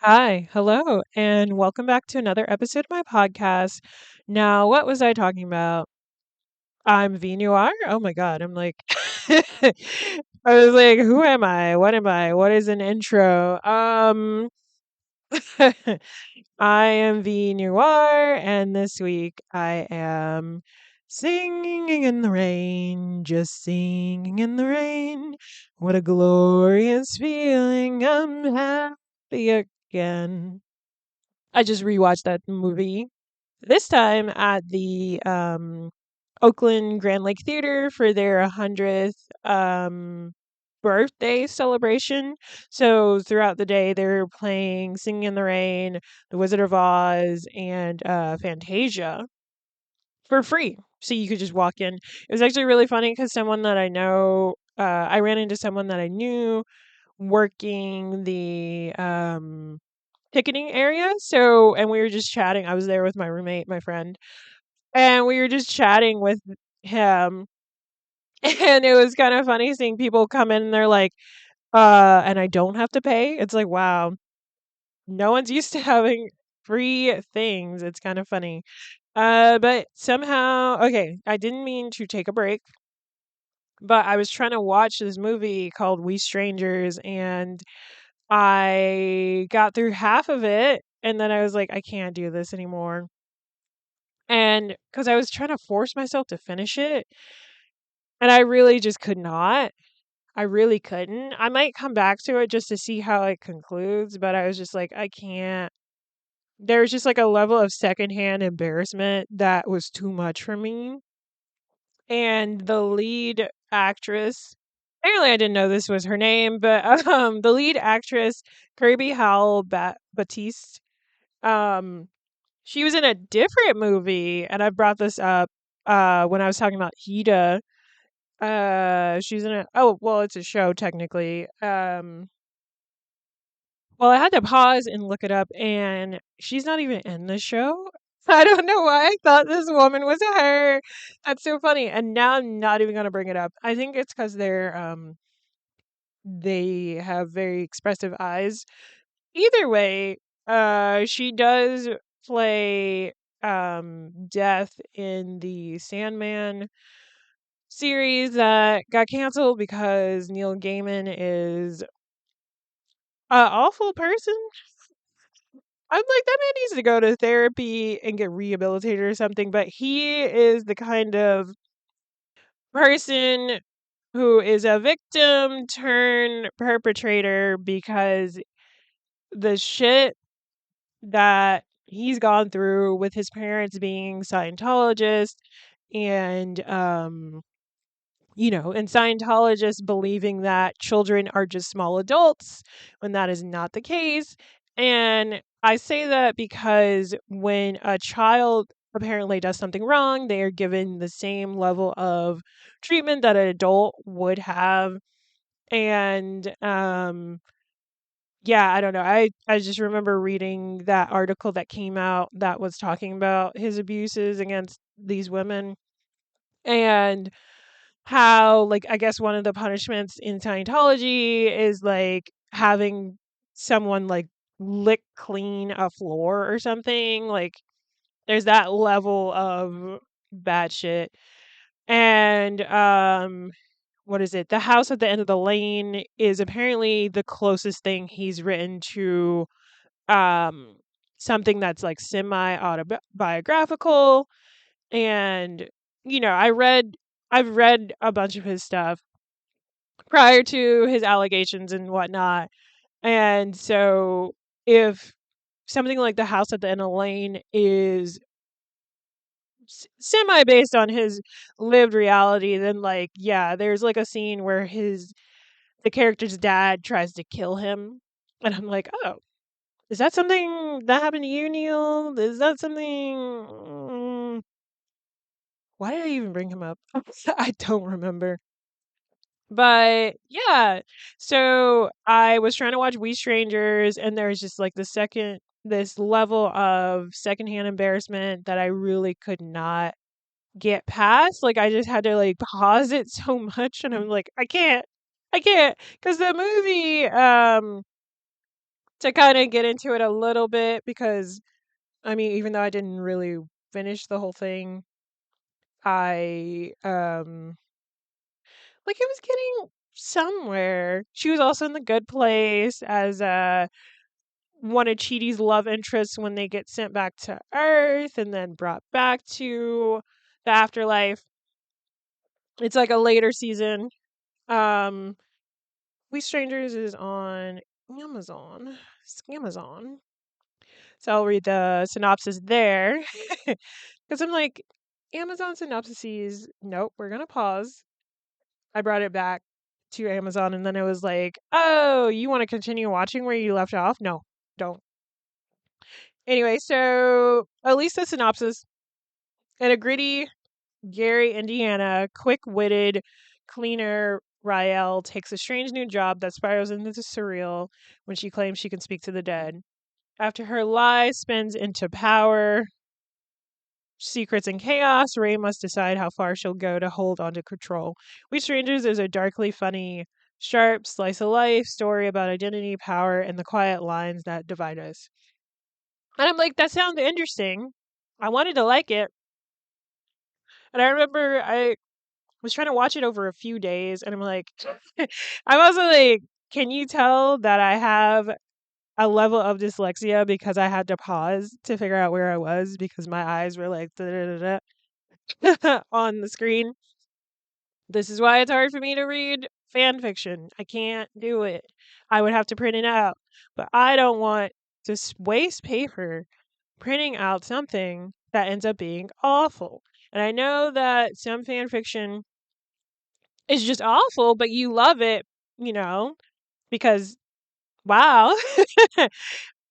Hi, hello, and welcome back to another episode of my podcast. Now, what was I talking about? I'm V Noir. Oh my God, I'm like, I was like, who am I? What am I? What is an intro? I am V Noir, and this week I am singing in the rain, just singing in the rain. What a glorious feeling! I'm happy again. I just rewatched that movie this time at the Oakland Grand Lake Theater for their 100th birthday celebration. So throughout the day, they're playing Singing in the Rain, The Wizard of Oz, and Fantasia for free. So you could just walk in. It was actually really funny because someone that I know, I ran into someone that I knew working the ticketing area. So, and we were just chatting. I was there with my roommate, my friend, and we were just chatting with him. And it was kind of funny seeing people come in and they're like, and I don't have to pay. It's like, wow, no one's used to having free things. It's kind of funny. But somehow, okay, I didn't mean to take a break, but I was trying to watch this movie called We Strangers, and I got through half of it, and then I was like, I can't do this anymore. And because I was trying to force myself to finish it, and I really just could not. I really couldn't. I might come back to it just to see how it concludes, but I was just like, I can't. There was just like a level of secondhand embarrassment that was too much for me. And the lead actress, apparently I didn't know this was her name, but the lead actress, Kirby Howell Batiste, um, she was in a different movie, and I brought this up when I was talking about Hida. She's in a well, it's a show technically. Well, I had to pause and look it up, and she's not even in the show. I don't know why I thought this woman was her. That's so funny. And now I'm not even gonna bring it up. I think it's because they have very expressive eyes. Either way, she does play Death in the Sandman series that got canceled because Neil Gaiman is an awful person. I'm like, that man needs to go to therapy and get rehabilitated or something, but he is the kind of person who is a victim turn perpetrator because the shit that he's gone through with his parents being Scientologists and and Scientologists believing that children are just small adults when that is not the case. And I say that because when a child apparently does something wrong, they are given the same level of treatment that an adult would have. And yeah, I don't know. I just remember reading that article that came out that was talking about his abuses against these women. And how, like, I guess one of the punishments in Scientology is like having someone like lick clean a floor or something. Like, there's that level of bad shit. And what is it? The house at the end of the lane is apparently the closest thing he's written to um something that's like semi autobiographical. And I've read a bunch of his stuff prior to his allegations and whatnot. And so if something like the house at the end of the lane is semi based on his lived reality, then like, yeah, there's like a scene where the character's dad tries to kill him. And I'm like, oh, is that something that happened to you, Neil? Is that something? Why did I even bring him up? I don't remember. But yeah, so I was trying to watch We Strangers, and there's just like this level of secondhand embarrassment that I really could not get past. Like, I just had to like pause it so much, and I'm like, I can't, because the movie to kind of get into it a little bit because I mean, even though I didn't really finish the whole thing, I like it was getting somewhere. She was also in the good place as one of Chidi's love interests when they get sent back to Earth and then brought back to the afterlife. It's like a later season. Um We Strangers is on Amazon. Amazon. So I'll read the synopsis there. Because I'm like, Amazon synopsises, nope, we're going to pause. I brought it back to Amazon and then it was like, oh, you want to continue watching where you left off? No, don't. Anyway, so at least the synopsis. In a gritty Gary, Indiana, quick-witted cleaner Rael takes a strange new job that spirals into the surreal when she claims she can speak to the dead. After her lie spins into power, secrets, and chaos, Ray must decide how far she'll go to hold onto control. We Strangers is a darkly funny, sharp, slice of life story about identity, power, and the quiet lines that divide us. And I'm like, that sounds interesting. I wanted to like it. And I remember I was trying to watch it over a few days, and I'm like, I'm also like, can you tell that I have a level of dyslexia because I had to pause to figure out where I was because my eyes were like on the screen. This is why it's hard for me to read fan fiction. I can't do it. I would have to print it out, but I don't want to waste paper printing out something that ends up being awful. And I know that some fan fiction is just awful, but you love it, because wow.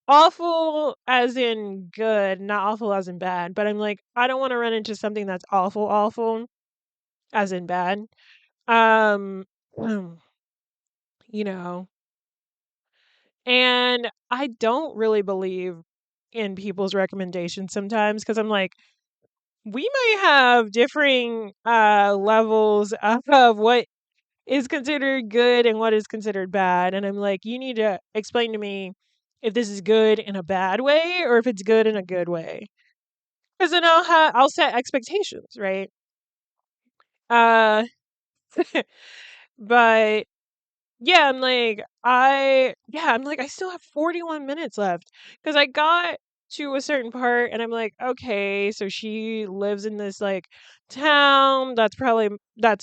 Awful as in good, not awful as in bad. But I'm like, I don't want to run into something that's awful, awful as in bad. Um, you know, and I don't really believe in people's recommendations sometimes because I'm like, we might have differing levels of what is considered good and what is considered bad. And I'm like, you need to explain to me if this is good in a bad way or if it's good in a good way. Because then I'll set expectations, right? Uh, but yeah, I'm like, I still have 41 minutes left because I got to a certain part and I'm like, okay, so she lives in this like town that's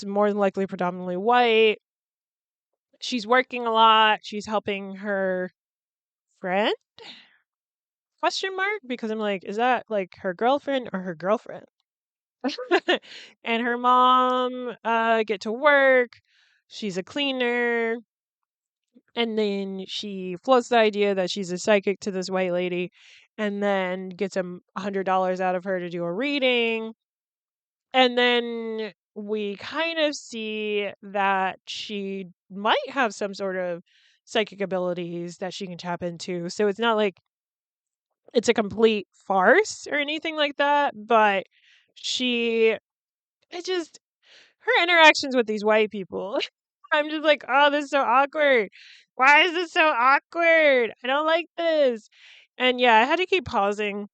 more than likely predominantly white. She's working a lot. She's helping her friend? Question mark? Because I'm like, is that like her girlfriend or her girlfriend? And her mom get to work. She's a cleaner. And then she floats the idea that she's a psychic to this white lady and then gets $100 out of her to do a reading. And then we kind of see that she might have some sort of psychic abilities that she can tap into. So it's not like it's a complete farce or anything like that, but she it just her interactions with these white people. I'm just like, "Oh, this is so awkward. Why is this so awkward? I don't like this." And yeah, I had to keep pausing.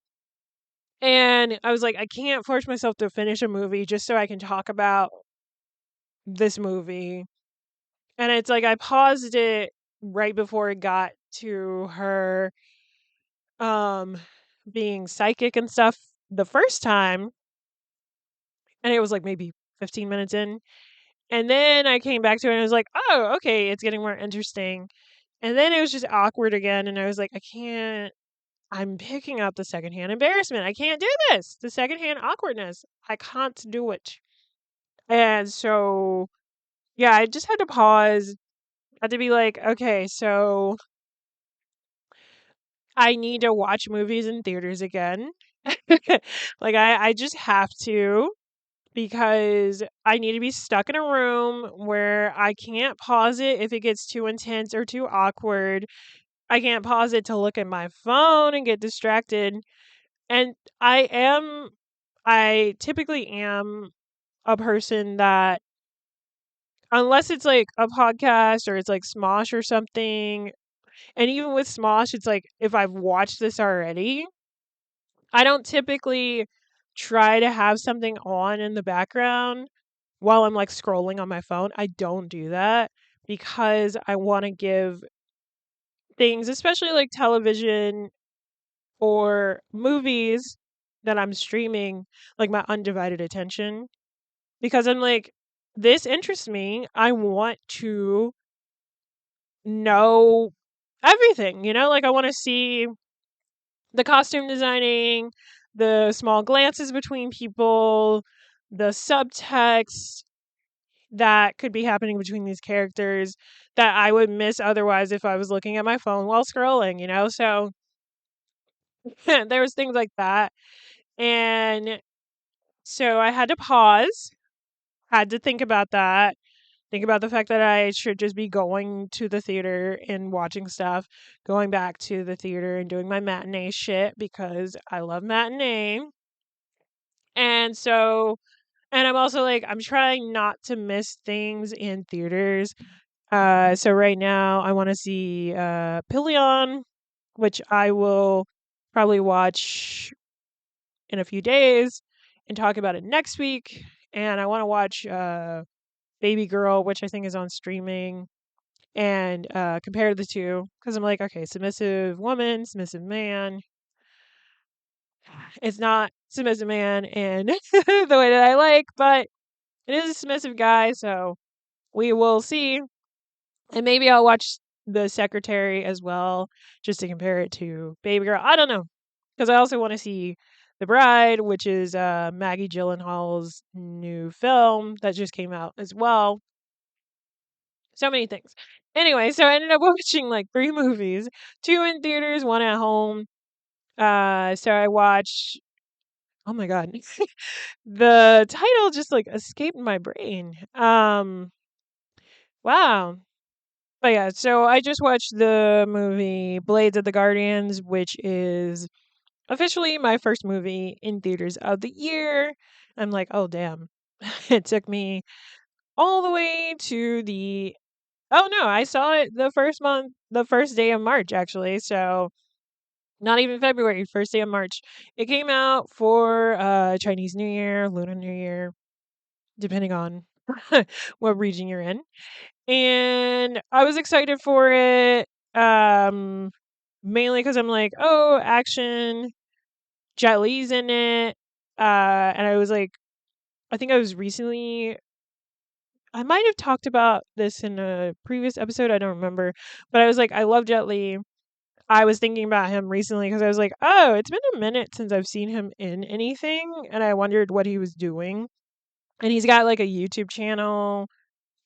And I was like, I can't force myself to finish a movie just so I can talk about this movie. And it's like I paused it right before it got to her um being psychic and stuff the first time, and it was like maybe 15 minutes in. And then I came back to it and I was like, "Oh, okay, it's getting more interesting." And then it was just awkward again and I was like, I can't I'm picking up the secondhand embarrassment. I can't do this. The secondhand awkwardness. I can't do it. And so yeah, I just had to pause. I had to be like, okay, so I need to watch movies in theaters again. Like I just have to because I need to be stuck in a room where I can't pause it if it gets too intense or too awkward. I can't pause it to look at my phone and get distracted. And I typically am a person that, unless it's like a podcast or it's like Smosh or something, And even with Smosh, it's like if I've watched this already, I don't typically try to have something on in the background while I'm like scrolling on my phone. I don't do that because I want to give things, especially like television or movies that I'm streaming, like my undivided attention because I'm like, this interests me. I want to know everything, like I want to see the costume designing, the small glances between people, the subtext that could be happening between these characters that I would miss otherwise if I was looking at my phone while scrolling. So there was things like that. And so I had to pause, had to think about that. Think about the fact that I should just be going to the theater and watching stuff, going back to the theater and doing my matinee shit because I love matinee. And so, and I'm also like, I'm trying not to miss things in theaters. So right now I want to see Pillion, which I will probably watch in a few days and talk about it next week. And I want to watch Baby Girl, which I think is on streaming, and compare the two because I'm like, okay, submissive woman, submissive man. It's not submissive man in the way that I like, but it is a submissive guy, so we will see. And maybe I'll watch The Secretary as well, just to compare it to Baby Girl. I don't know, because I also want to see The Bride, which is Maggie Gyllenhaal's new film that just came out as well. So many things. Anyway, so I ended up watching like 3 movies, 2 in theaters, 1 at home. So I watched. Oh my god, the title just like escaped my brain. Wow. But yeah, so I just watched the movie Blades of the Guardians, which is officially my first movie in theaters of the year. I'm like, oh damn. It took me all the way to the Oh no, I saw it the first day of March actually. So not even February, first day of March. It came out for Chinese New Year, Lunar New Year, depending on what region you're in. And I was excited for it. Um Mainly because I'm like, oh, action, Jet Li's in it. And I was like, I think I might have talked about this in a previous episode. I don't remember. But I was like, I love Jet Li. I was thinking about him recently because I was like, oh, it's been a minute since I've seen him in anything. And I wondered what he was doing. And he's got like a YouTube channel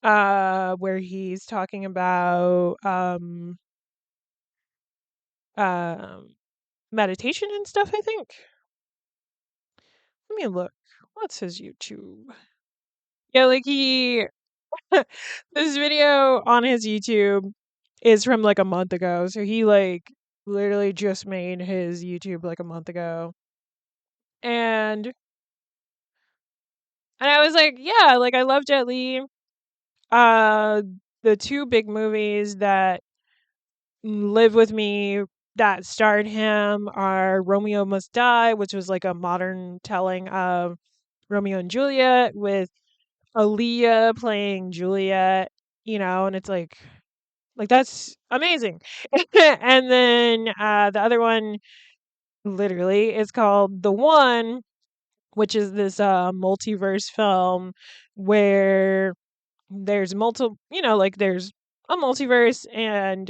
where he's talking about um meditation and stuff, I think. Let me look. What's his YouTube? Yeah, like this video on his YouTube is from like a month ago. So he like literally just made his YouTube like a month ago. And I was like, yeah, like I love Jet Li. Uh the 2 big movies that live with me that starred him are Romeo Must Die, which was like a modern telling of Romeo and Juliet with Aaliyah playing Juliet, and it's like that's amazing. And then the other one literally is called The One, which is this multiverse film where there's like there's a multiverse and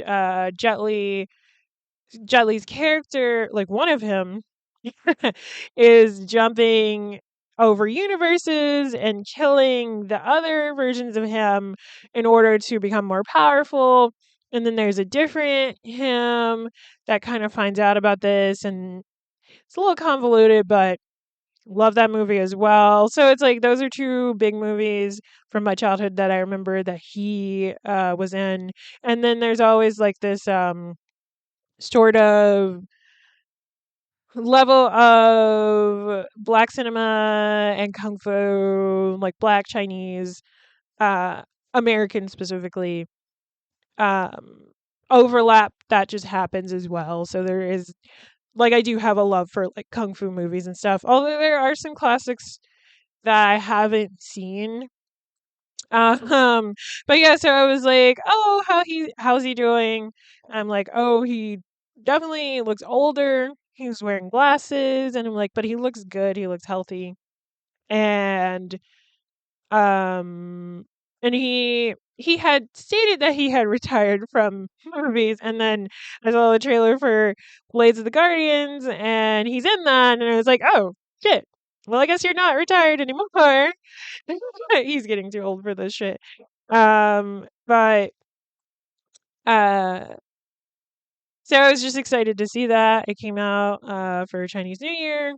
Jet Li's character, like one of him, is jumping over universes and killing the other versions of him in order to become more powerful. And then there's a different him that kind of finds out about this, and it's a little convoluted, but love that movie as well. So it's like those are 2 big movies from my childhood that I remember that he was in. And then there's always like this sort of level of black cinema and kung fu, like black Chinese, uh, American specifically, um, overlap that just happens as well. So there is, like, I do have a love for like kung fu movies and stuff. Although there are some classics that I haven't seen. Um, but yeah, so I was like, "Oh, how's he doing?" I'm like, "Oh, he definitely looks older. He's wearing glasses." And I'm like, "But he looks good. He looks healthy." And um and he had stated that he had retired from movies, and then I saw the trailer for Blades of the Guardians and he's in that, and I was like, "Oh, shit. Well, I guess you're not retired anymore." He's getting too old for this shit. But uh so I was just excited to see that. It came out for Chinese New Year,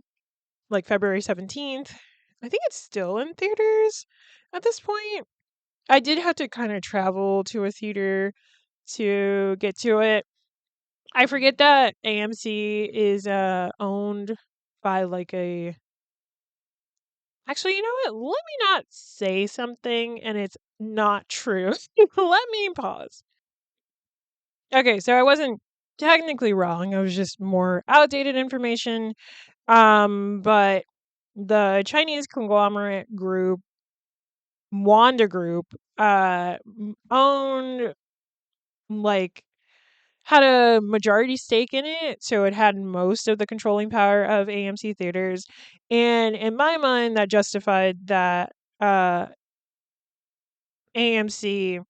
like February 17th. I think it's still in theaters at this point. I did have to kind of travel to a theater to get to it. I forget that AMC is owned by like a, actually, you know what? Let me not say something and it's not true. Let me pause. Okay, so I wasn't technically wrong. I was just more outdated information. But the Chinese conglomerate group, Wanda Group, owned, like, had a majority stake in it, so it had most of the controlling power of AMC theaters. And in my mind, that justified that uh, AMC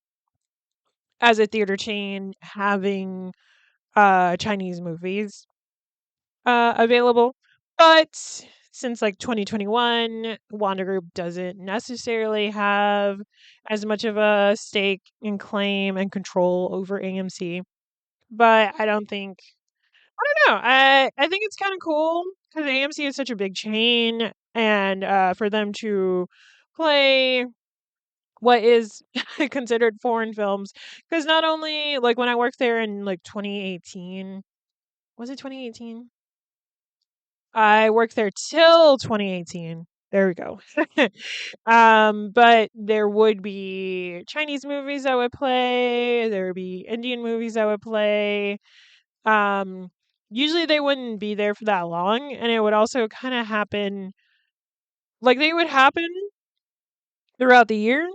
as a theater chain having Chinese movies available. But since like 2021, Wanda Group doesn't necessarily have as much of a stake and claim and control over AMC. But I don't think, I don't know. I think it's kind of cool because AMC is such a big chain, and for them to play what is considered foreign films, because not only like when I worked there in like 2018, was it 2018? I worked there till 2018. There we go. But there would be Chinese movies that would play. There would be Indian movies that would play. Um, Usually they wouldn't be there for that long, and it would also kind of happen, like they would happen throughout the year.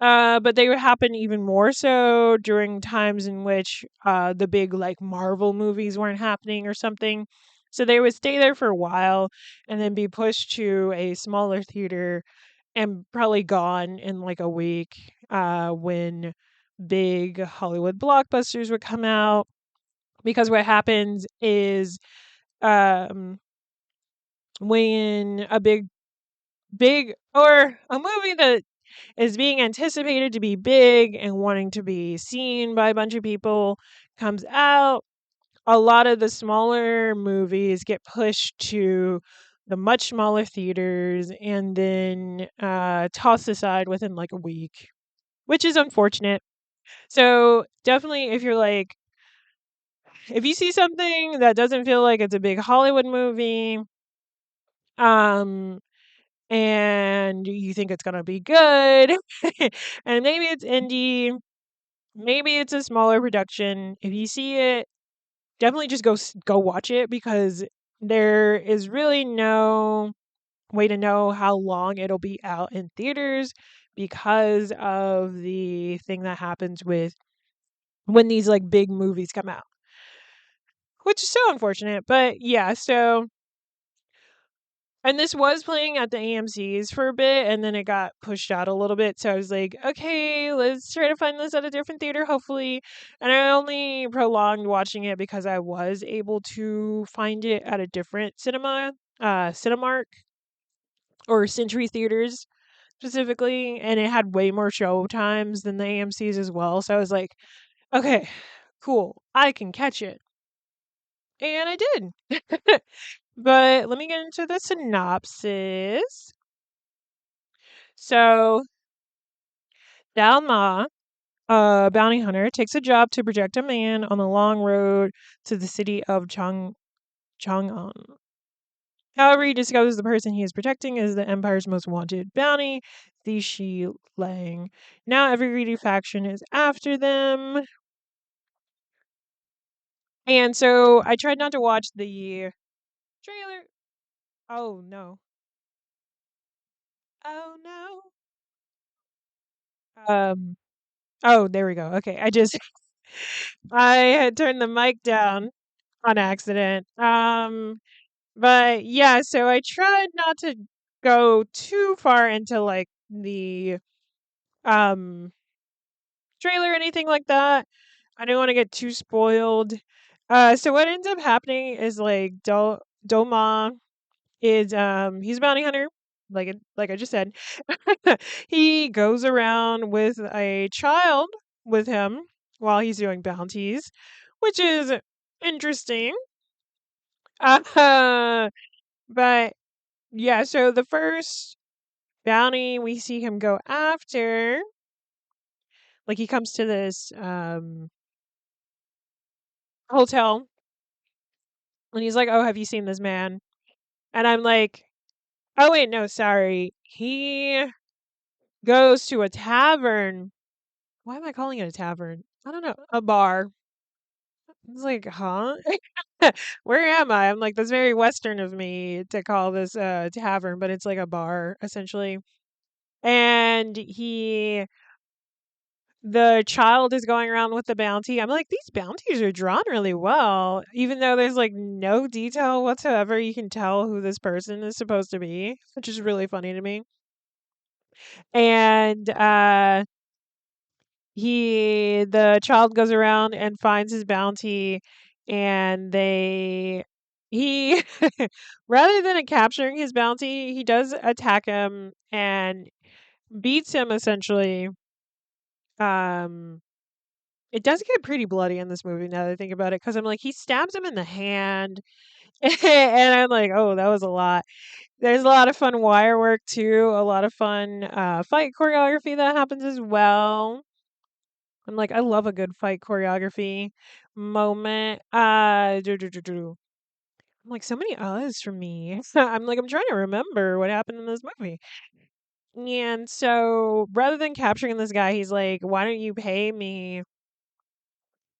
But they would happen even more so during times in which the big like Marvel movies weren't happening or something. So they would stay there for a while and then be pushed to a smaller theater and probably gone in like a week when big Hollywood blockbusters would come out. Because what happens is um, when a big or a movie that is being anticipated to be big and wanting to be seen by a bunch of people comes out, a lot of the smaller movies get pushed to the much smaller theaters and then tossed aside within like a week, which is unfortunate. So definitely, if you're like, if you see something that doesn't feel like it's a big Hollywood movie, um, and you think it's gonna be good, and maybe it's indie, maybe it's a smaller production. If you see it, definitely just go watch it, because there is really no way to know how long it'll be out in theaters because of the thing that happens with when these like big movies come out, which is so unfortunate. But yeah, so, and this was playing at the AMC's for a bit, and then it got pushed out a little bit. So I was like, okay, let's try to find this at a different theater, hopefully. And I only prolonged watching it because I was able to find it at a different cinema, Cinemark or Century Theaters specifically, and it had way more show times than the AMC's as well. So I was like, okay, cool, I can catch it. And I did. But let me get into the synopsis. So, Dalma, a bounty hunter, takes a job to protect a man on the long road to the city of Chang'an. However, he discovers the person he is protecting is the Empire's most wanted bounty, the Shi Lang. Now every greedy faction is after them. And so I tried not to watch the trailer. Oh no. Oh no. Um oh, there we go. Okay. I had turned the mic down on accident. But yeah, so I tried not to go too far into like the um trailer or anything like that. I didn't want to get too spoiled. So what ends up happening is like Doma is he's a bounty hunter, like I just said. He goes around with a child with him while he's doing bounties, which is interesting. Uh, but yeah, so the first bounty we see him go after, like he comes to this hotel and he's like, "Oh, have you seen this man?" And I'm like, "Oh wait, no, sorry. He goes to a tavern." Why am I calling it a tavern? I don't know. A bar. It's like, huh? Where am I? I'm like, that's very Western of me to call this a tavern, but it's like a bar, essentially. And the child is going around with the bounty. I'm like, these bounties are drawn really well, even though there's like no detail whatsoever. You can tell who this person is supposed to be, which is really funny to me. And the child goes around and finds his bounty, and he rather than capturing his bounty, he does attack him and beats him essentially. Um it does get pretty bloody in this movie now that I think about it, because I'm like, he stabs him in the hand, and I'm like, oh, that was a lot. There's a lot of fun wire work too, a lot of fun fight choreography that happens as well. I'm like, I love a good fight choreography moment. I'm like, so many uhs from me. I'm like, I'm trying to remember what happened in this movie. And so rather than capturing this guy, he's like, why don't you pay me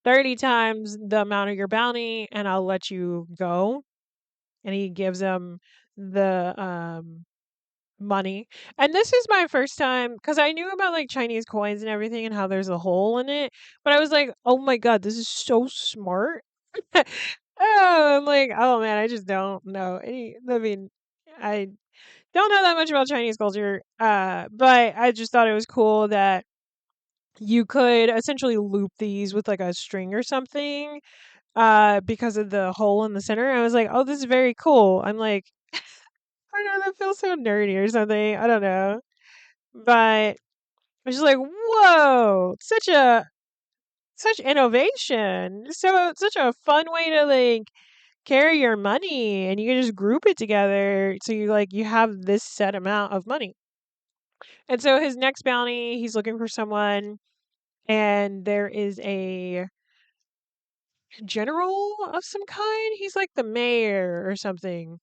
30 times the amount of your bounty and I'll let you go? And he gives him the money. And this is my first time, because I knew about like Chinese coins and everything and how there's a hole in it, but I was like, oh my god, this is so smart. Oh, I'm like, oh man, I just don't know any. I mean, I don't know that much about Chinese culture, but I just thought it was cool that you could essentially loop these with like a string or something, because of the hole in the center. I was like, oh, this is very cool. I'm like, I don't know, that feels so nerdy or something. I don't know. But I was just like, whoa, such innovation. So it's such a fun way to like carry your money, and you can just group it together so you have this set amount of money. And so his next bounty, he's looking for someone, and there is a general of some kind. He's like the mayor or something.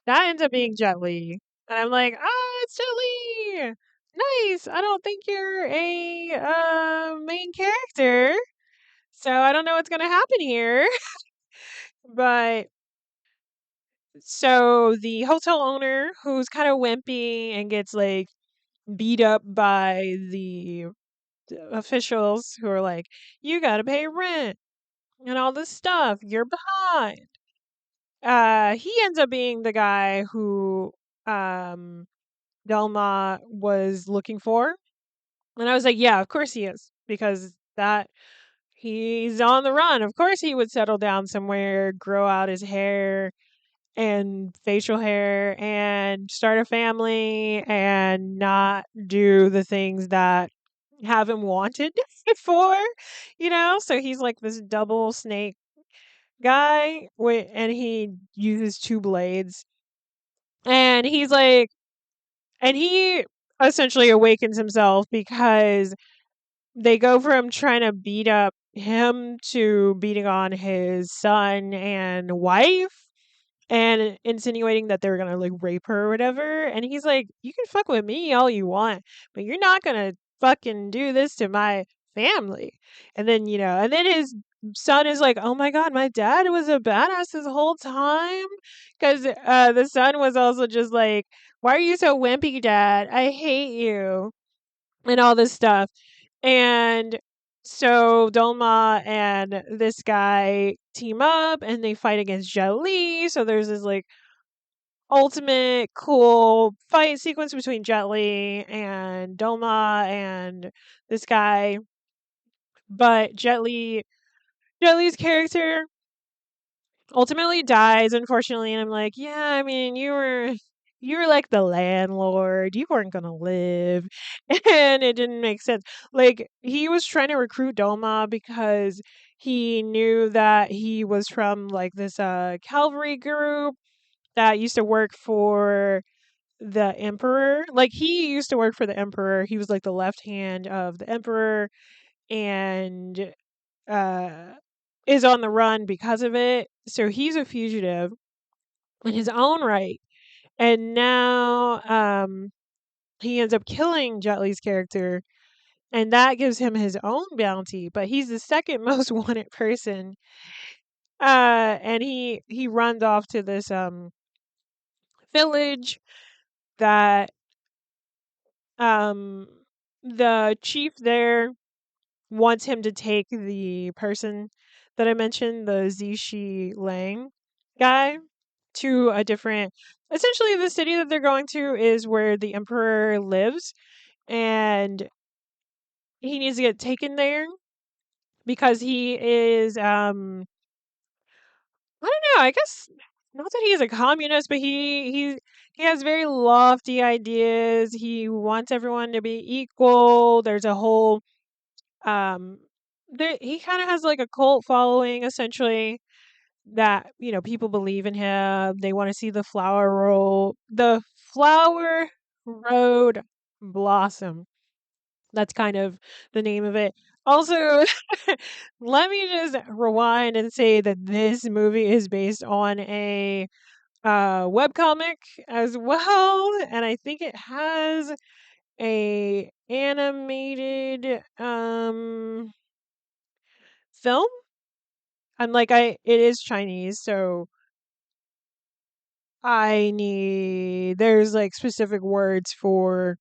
That ends up being Jet Li. And I'm like, ah, it's Jet Li. Nice. I don't think you're a main character, so I don't know what's gonna happen here. But so the hotel owner, who's kind of wimpy and gets like beat up by the officials who are like, you gotta pay rent and all this stuff, you're behind. He ends up being the guy who um Delma was looking for. And I was like, yeah, of course he is, because that he's on the run. Of course he would settle down somewhere, grow out his hair and facial hair and start a family and not do the things that have him wanted before, So he's like this double snake guy, and he uses two blades. And he's like, and he essentially awakens himself because they go from trying to beat up him to beating on his son and wife and insinuating that they're gonna like rape her or whatever. And he's like, you can fuck with me all you want, but you're not gonna fucking do this to my family. And then, and then his son is like, "Oh my god, my dad was a badass this whole time," because the son was also just like, "Why are you so wimpy, Dad? I hate you," and all this stuff. And so Dolma and this guy team up and they fight against Jet Li. So there's this like ultimate cool fight sequence between Jet Li and Dolma and this guy. But Jet Li's character ultimately dies, unfortunately, and I'm like, yeah, I mean, you were like the landlord. You weren't gonna live. And it didn't make sense. Like, he was trying to recruit Doma because he knew that he was from like this cavalry group that used to work for the emperor. Like, he used to work for the emperor. He was like the left hand of the emperor, and uh is on the run because of it. So he's a fugitive in his own right. And now he ends up killing Jet Li's character, and that gives him his own bounty, but he's the second most wanted person. And he runs off to this village that um the chief there wants him to take the person that I mentioned, the Zishi Lang guy, to a different. Essentially, the city that they're going to is where the emperor lives, and he needs to get taken there because he is. I don't know. I guess not that he's a communist, but he has very lofty ideas. He wants everyone to be equal. There's a whole he kind of has like a cult following essentially, that people believe in him. They want to see the flower road blossom. That's kind of the name of it. Also, let me just rewind and say that this movie is based on a webcomic as well, and I think it has a animated film. I'm like, it is Chinese, so there's like specific words for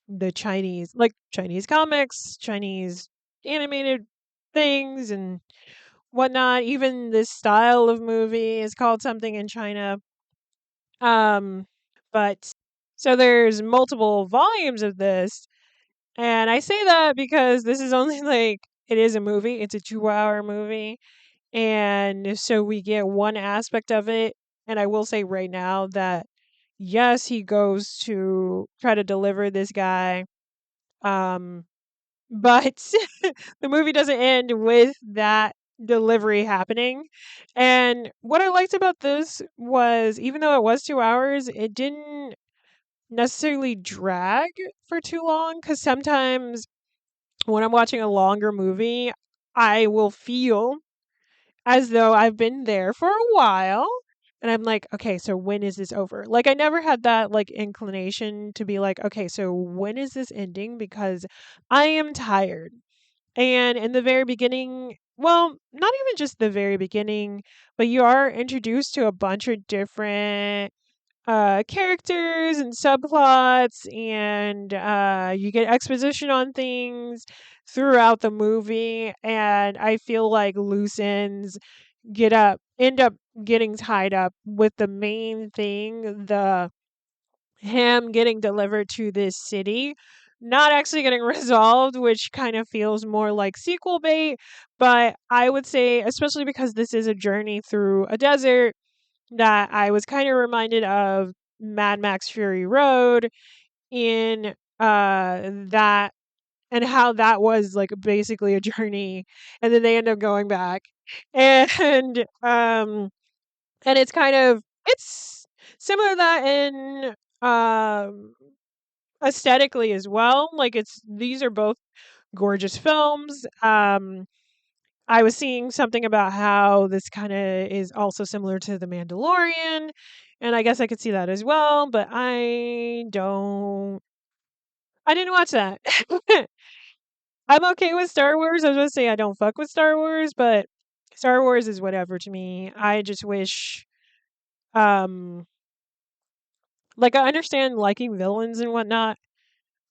the Chinese, like Chinese comics, Chinese animated things and whatnot. Even this style of movie is called something in China. But so there's multiple volumes of this, and I say that because this is only like, it is a movie. It's a 2-hour movie, and so we get one aspect of it. And I will say right now that yes, he goes to try to deliver this guy, um, but the movie doesn't end with that delivery happening. And what I liked about this was, even though it was 2 hours, it didn't necessarily drag for too long. Because sometimes when I'm watching a longer movie, I will feel as though I've been there for a while. And I'm like, okay, so when is this over? Like, I never had that like inclination to be like, okay, so when is this ending? Because I am tired. And in the very beginning, well, not even just the very beginning, but you are introduced to a bunch of different characters and subplots, and you get exposition on things throughout the movie. And I feel like loose ends end up getting tied up with the main thing, the him getting delivered to this city, not actually getting resolved, which kind of feels more like sequel bait. But I would say, especially because this is a journey through a desert, that I was kind of reminded of Mad Max Fury Road in that, and how that was like basically a journey, and then they end up going back. And it's kind of, it's similar to that in um aesthetically as well. Like, these are both gorgeous films. I was seeing something about how this kind of is also similar to The Mandalorian, and I guess I could see that as well, but I didn't watch that. I'm okay with Star Wars. I was gonna say I don't fuck with Star Wars, but Star Wars is whatever to me. I just wish, um, like I understand liking villains and whatnot,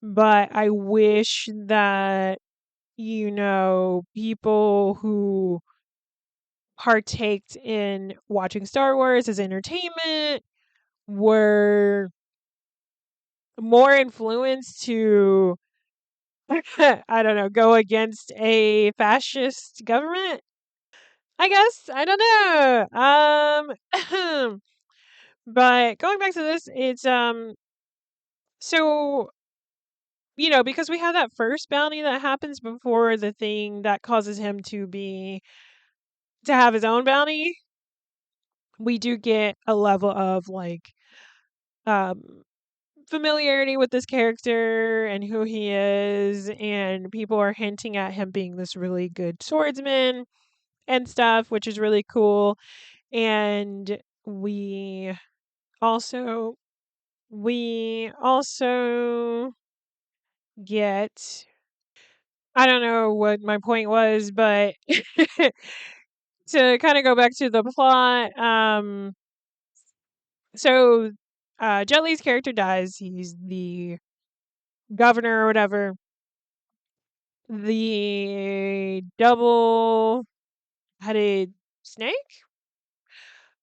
but I wish that people who partaked in watching Star Wars as entertainment were more influenced to I don't know, go against a fascist government. I guess I don't know. But going back to this, it's so because we have that first bounty that happens before the thing that causes him to have his own bounty. We do get a level of like um familiarity with this character and who he is, and people are hinting at him being this really good swordsman and stuff, which is really cool. And also we also get, I don't know what my point was, but to kind of go back to the plot, so Jet Li's character dies. He's the governor or whatever. The double-headed snake?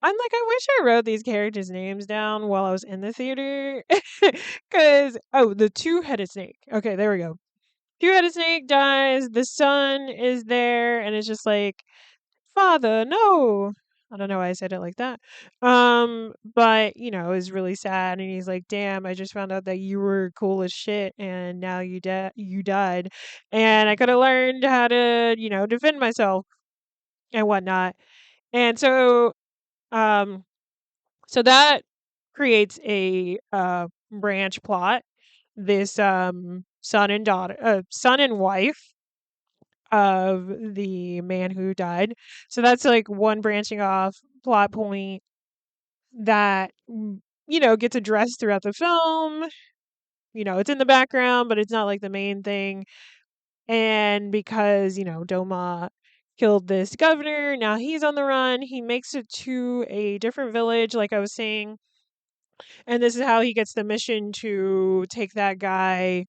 I'm like, I wish I wrote these characters' names down while I was in the theater. Because, oh, the two-headed snake. Okay, there we go. Two-headed snake dies. The son is there, and it's just like, Father, no. I don't know why I said it like that. But it was really sad, and he's like, "Damn, I just found out that you were cool as shit, and now you died, and I could have learned how to, defend myself and whatnot." And um, so that creates a branch plot. This son and wife of the man who died. So that's like one branching off plot point that gets addressed throughout the film. It's in the background, but it's not like the main thing. And because, Doma killed this governor, now he's on the run. He makes it to a different village, like I was saying. And this is how he gets the mission to take that guy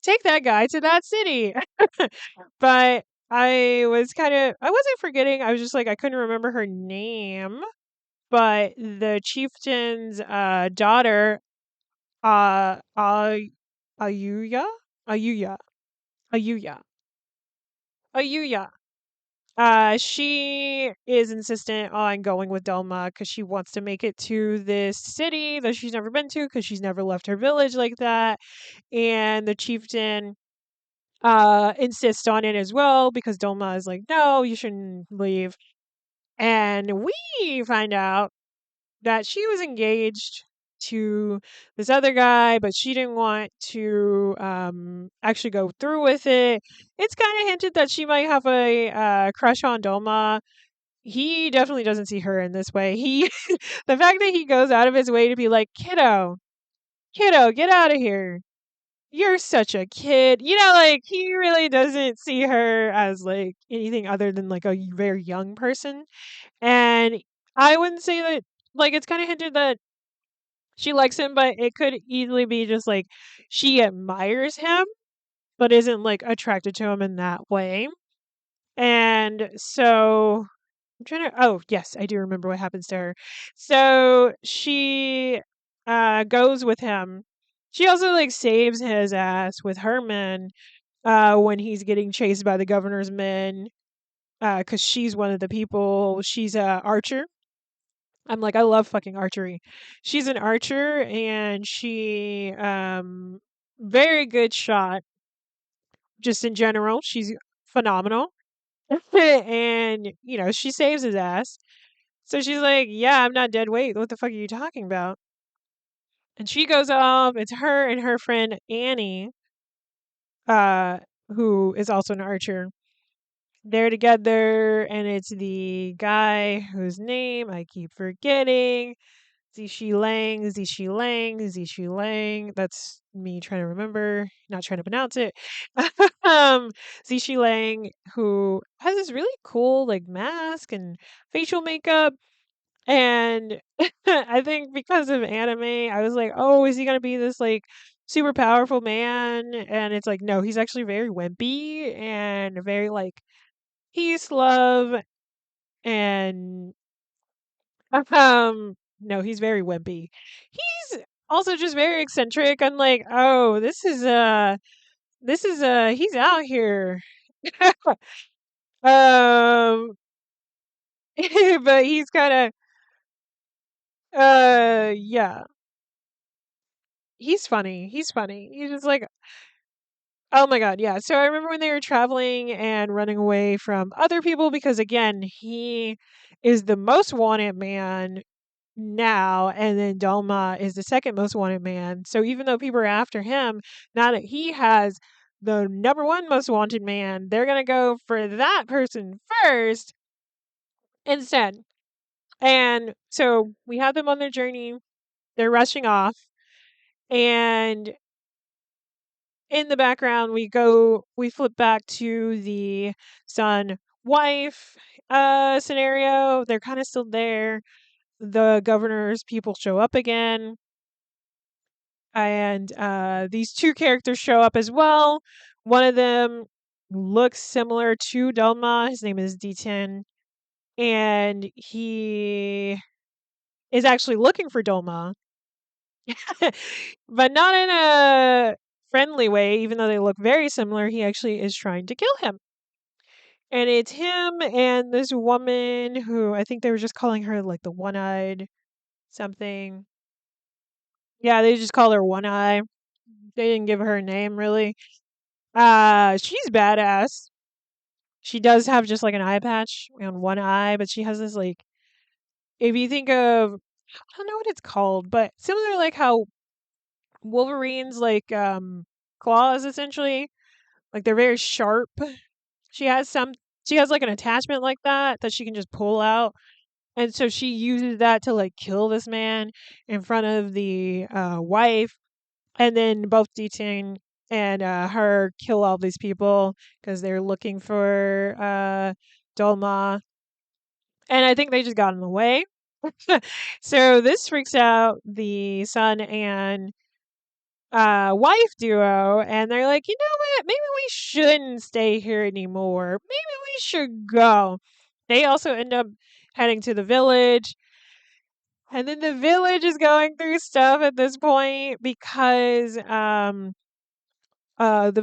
to that city. But I wasn't forgetting. I was just like, I couldn't remember her name. But the chieftain's daughter, uh, Ay- Ayuya, Ayuya, Ayuya, Ayuya. She is insistent on going with Delma because she wants to make it to this city that she's never been to because she's never left her village like that. And the chieftain insists on it as well because Delma is like, no, you shouldn't leave. And we find out that she was engaged to this other guy, but she didn't want to actually go through with it. It's kind of hinted that she might have a crush on Doma. He definitely doesn't see her in this way. The fact that he goes out of his way to be like, kiddo, get out of here. You're such a kid. Like he really doesn't see her as like anything other than like a very young person. And I wouldn't say that, like, it's kind of hinted that she likes him, but it could easily be just like she admires him, but isn't like attracted to him in that way. And so I'm trying to. Oh, yes, I do remember what happens to her. So she goes with him. She also like saves his ass with her men when he's getting chased by the governor's men because she's one of the people. She's a archer. I'm like, I love fucking archery. She's an archer and she very good shot just in general. She's phenomenal. And she saves his ass. So she's like, "Yeah, I'm not dead weight. What the fuck are you talking about?" And she goes off. It's her and her friend Annie, uh who is also an archer. They're together and it's the guy whose name I keep forgetting. Zishi Lang, Zishi Lang, Zishi Lang. That's me trying to remember, not trying to pronounce it. um, Zishi Lang, who has this really cool like mask and facial makeup, and I think because of anime, I was like, oh, is he gonna be this like super powerful man? And it's like, no, he's actually very wimpy and very like peace, love, and no, he's very wimpy. He's also just very eccentric. I'm like, oh, he's out here. um but he's kind of yeah, he's funny. He's funny. He's just like, oh my god, yeah. So I remember when they were traveling and running away from other people because again, he is the most wanted man now, and then Dolma is the second most wanted man. So even though people are after him, now that he has the number one most wanted man, they're gonna go for that person first instead. And so we have them on their journey. They're rushing off, and in the background we flip back to the son wife scenario. They're kind of still there. The governor's people show up again, and these two characters show up as well. One of them looks similar to Delma. His name is D10, and he is actually looking for Dolma, but not in a friendly way. Even though they look very similar, he actually is trying to kill him. And it's him and this woman who I think they were just calling her like the one-eyed something. Yeah, they just call her One Eye. They didn't give her a name really. She's badass. She does have just like an eye patch on one eye, but she has this like, if you think of, I don't know what it's called, but similar like how Wolverine's like claws essentially, like they're very sharp. She has some she has like an attachment like that she can just pull out. And so she uses that to like kill this man in front of the wife, and then both Detain and her kill all these people because they're looking for Dolma, and I think they just got in the way. So this freaks out the son and wife duo, and they're like, you know what? Maybe we shouldn't stay here anymore. Maybe we should go. They also end up heading to the village. And then the village is going through stuff at this point because the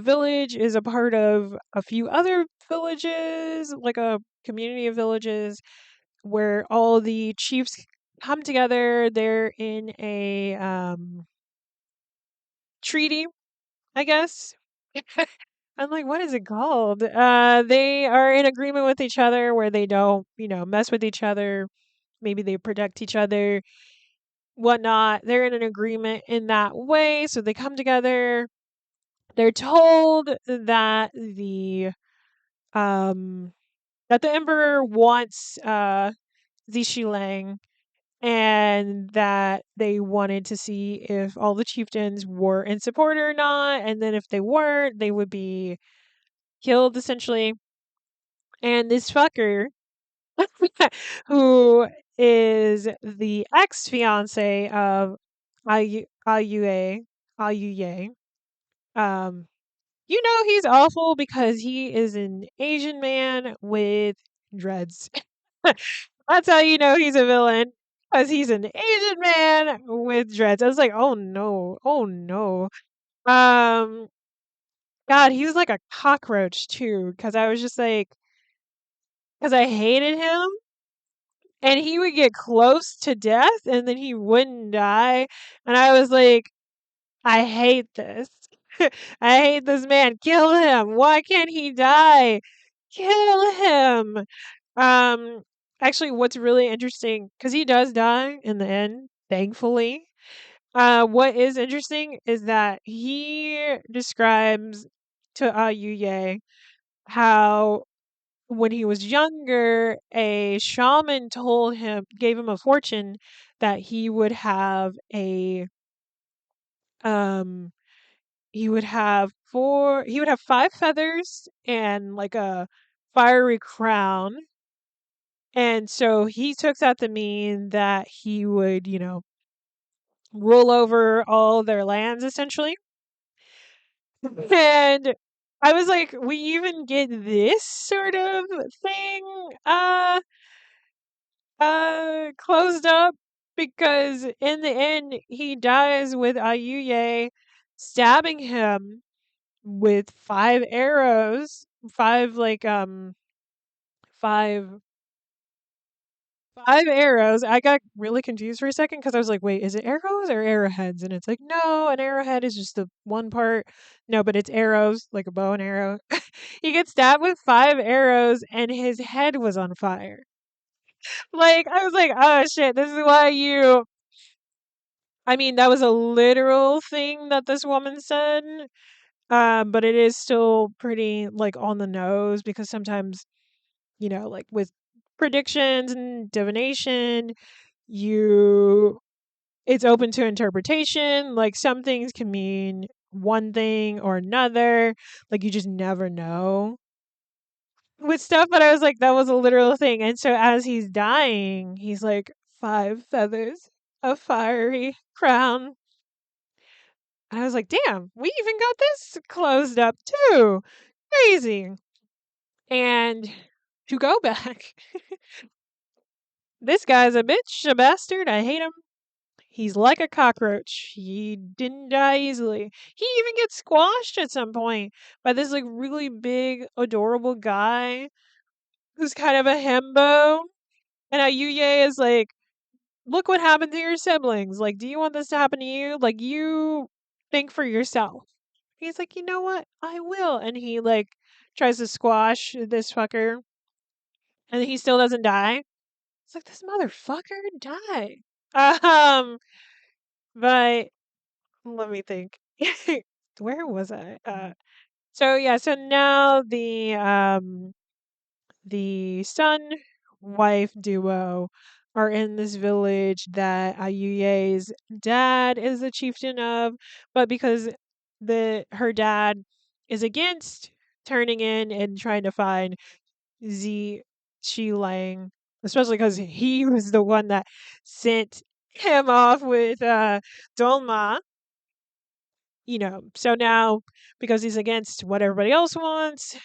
village is a part of a few other villages, like a community of villages where all the chiefs come together. They're in a treaty, I guess. I'm like, what is it called? They are in agreement with each other where they don't, mess with each other. Maybe they protect each other, whatnot. They're in an agreement in that way. So they come together. They're told um that the emperor wants Zishilang, and that they wanted to see if all the chieftains were in support or not, and then if they weren't, they would be killed essentially. And this fucker, who is the ex fiance of Ayue, Ayuye, um, he's awful because he is an Asian man with dreads. That's how you know he's a villain. Because he's an Asian man with dreads. I was like, oh no, oh no. Um, God, he was like a cockroach too. Because I was just like, because I hated him, and he would get close to death, and then he wouldn't die, and I was like, I hate this. I hate this man. Kill him. Why can't he die? Kill him. Um, Actually, what's really interesting, because he does die in the end, thankfully. What is interesting is that he describes to Yuye how when he was younger, a shaman gave him a fortune that um, he would have 5 feathers and like a fiery crown. And so he took that to mean that he would, rule over all their lands essentially. And I was like, we even get this sort of thing closed up, because in the end he dies with Ayuye stabbing him with 5 arrows, five five arrows. I got really confused for a second because I was like, wait, is it arrows or arrowheads? And it's like, no, an arrowhead is just the one part. No, but it's arrows, like a bow and arrow. He gets stabbed with 5 arrows and his head was on fire. Like, I was like, oh shit, this is why you. I mean, that was a literal thing that this woman said. But it is still pretty like on the nose, because sometimes, like with predictions and divination, you it's open to interpretation. Like some things can mean one thing or another. Like you just never know with stuff. But I was like, that was a literal thing. And so as he's dying, he's like, 5 feathers, a fiery crown. And I was like, damn, we even got this closed up too. Crazy. And to go back, this guy's a bitch, a bastard. I hate him. He's like a cockroach. He didn't die easily. He even gets squashed at some point by this like really big, adorable guy who's kind of a hembo. And Ayuye is like, look what happened to your siblings. Like, do you want this to happen to you? Like, you think for yourself. He's like, you know what? I will. And he like tries to squash this fucker, and he still doesn't die. It's like, this motherfucker die. Um, but let me think. Where was I? So yeah, so now the son wife duo are in this village that Ayuye's dad is the chieftain of, but because the her dad is against turning in and trying to find Z Shi Lang, especially because he was the one that sent him off with Dolma. So now, because he's against what everybody else wants,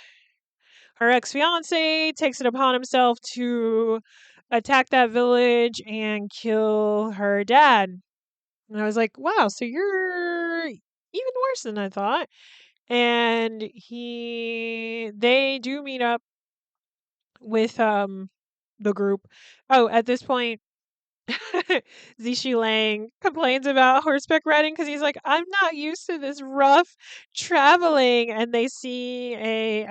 her ex-fiance takes it upon himself to attack that village and kill her dad. And I was like, wow, so you're even worse than I thought. And they do meet up with the group. Oh, at this point, Zishi Lang complains about horseback riding because he's like, I'm not used to this rough traveling. And they see a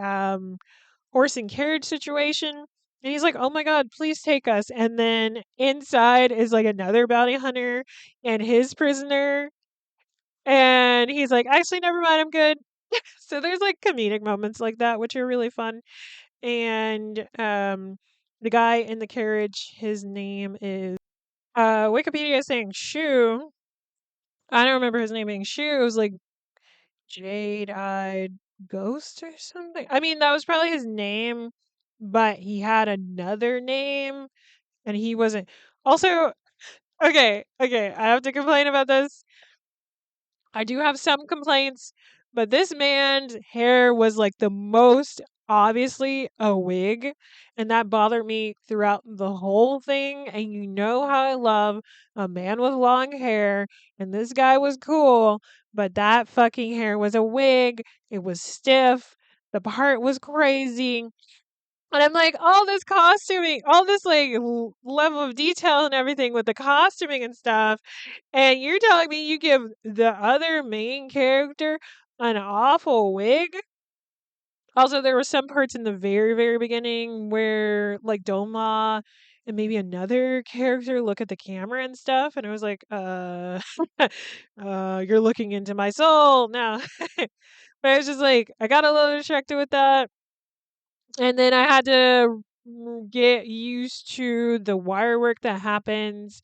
horse and carriage situation. And he's like, oh my God, please take us. And then inside is like another bounty hunter and his prisoner. And he's like, actually, never mind, I'm good. So there's like comedic moments like that, which are really fun. And the guy in the carriage, his name is Wikipedia is saying Shu. I don't remember his name being Shu. It was like Jade Eyed Ghost or something. I mean, that was probably his name, but he had another name and he wasn't. Also, okay, I have to complain about this. I do have some complaints, but this man's hair was like the most obviously a wig, and that bothered me throughout the whole thing. And you know how I love a man with long hair, and this guy was cool, but that fucking hair was a wig. It was stiff. The part was crazy. And I'm like, all this costuming, all this like level of detail and everything with the costuming and stuff. And you're telling me you give the other main character an awful wig? Also, there were some parts in the very, very beginning where like Doma and maybe another character look at the camera and stuff, and I was like, you're looking into my soul now. But I was just like, I got a little distracted with that. And then I had to get used to the wire work that happens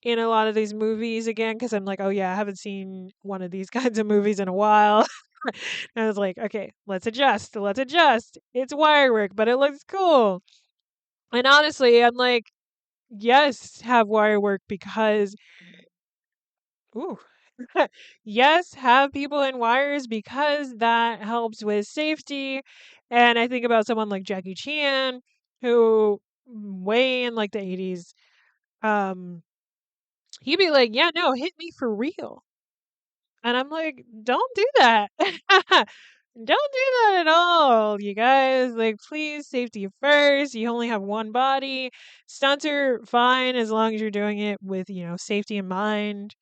in a lot of these movies again because I'm like, oh yeah, I haven't seen one of these kinds of movies in a while. And I was like, okay, let's adjust. Let's adjust. It's wire work, but it looks cool. And honestly, I'm like, yes, have wire work because, ooh, yes, have people in wires because that helps with safety. And I think about someone like Jackie Chan, who way in like the 80s, um, he'd be like, yeah, no, hit me for real. And I'm like, don't do that. Don't do that at all, you guys. Like, please, safety first. You only have one body. Stunts are fine as long as you're doing it with, safety in mind.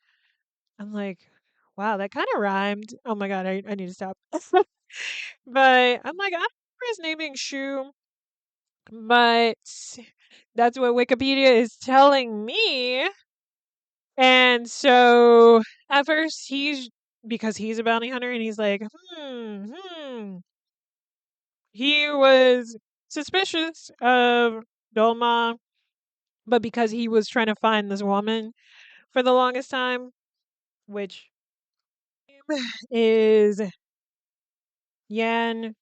I'm like, wow, that kind of rhymed. Oh my God, I need to stop. But I'm like, I don't remember his name being Shu, but that's what Wikipedia is telling me. And so at first because he's a bounty hunter and he's like, he was suspicious of Dolma, but because he was trying to find this woman for the longest time, which is Yan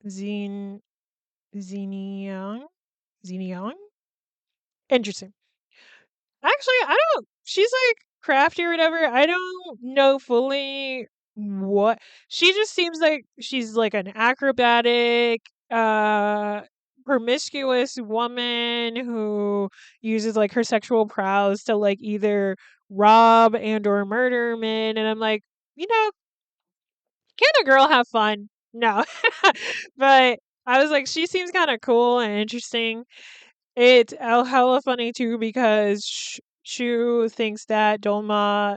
Xin Xiniang. Xiniang? Interesting. Actually, I don't. She's like crafty or whatever. I don't know fully what. She just seems like she's like an acrobatic, uh, promiscuous woman who uses like her sexual prowess to like either rob and or murder men. And I'm like, can a girl have fun? No, but I was like, she seems kind of cool and interesting. It's hella funny too because Shu thinks that Dolma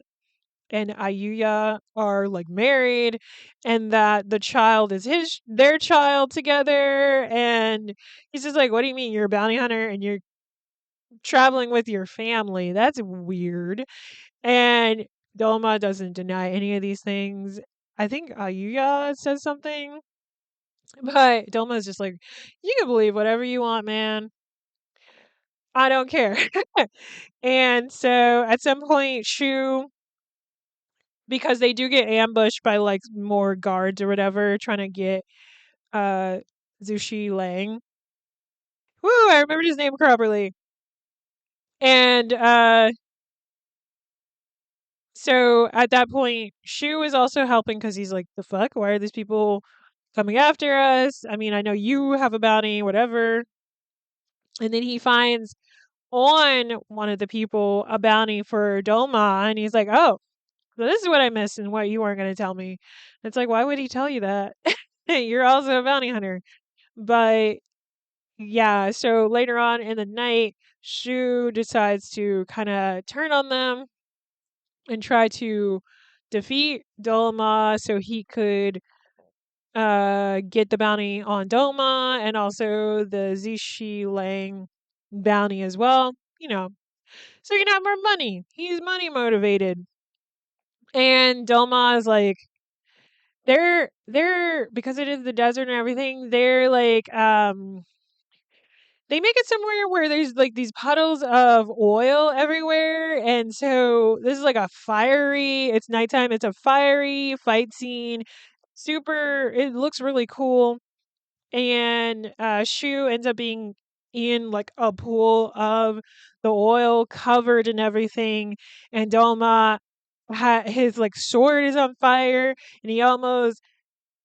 and Ayuya are like married and that the child is their child together, and he's just like, what do you mean you're a bounty hunter and you're traveling with your family? That's weird. And Dolma doesn't deny any of these things. I think Ayuya says something, but Dolma's just like, you can believe whatever you want, man. I don't care. And so at some point, Shu, because they do get ambushed by like more guards or whatever, trying to get uh Zushi Lang. Woo, I remembered his name properly. And so at that point, Shu is also helping because he's like, the fuck? Why are these people coming after us? I mean, I know you have a bounty, whatever. And then he finds on one of the people a bounty for Doma, and he's like, oh, so this is what I missed and what you weren't going to tell me. It's like, why would he tell you that? You're also a bounty hunter. But yeah, so later on in the night, Shu decides to kind of turn on them and try to defeat Dolma so he could get the bounty on Dolma and also the Zishi Lang bounty as well. So he can have more money. He's money motivated. And Dolma is like, they're because it is the desert and everything, they're like they make it somewhere where there's like these puddles of oil everywhere, and so this is like it's nighttime, it's a fiery fight scene. Super, it looks really cool. And Shu ends up being in like a pool of the oil covered and everything, and Doma his like sword is on fire, and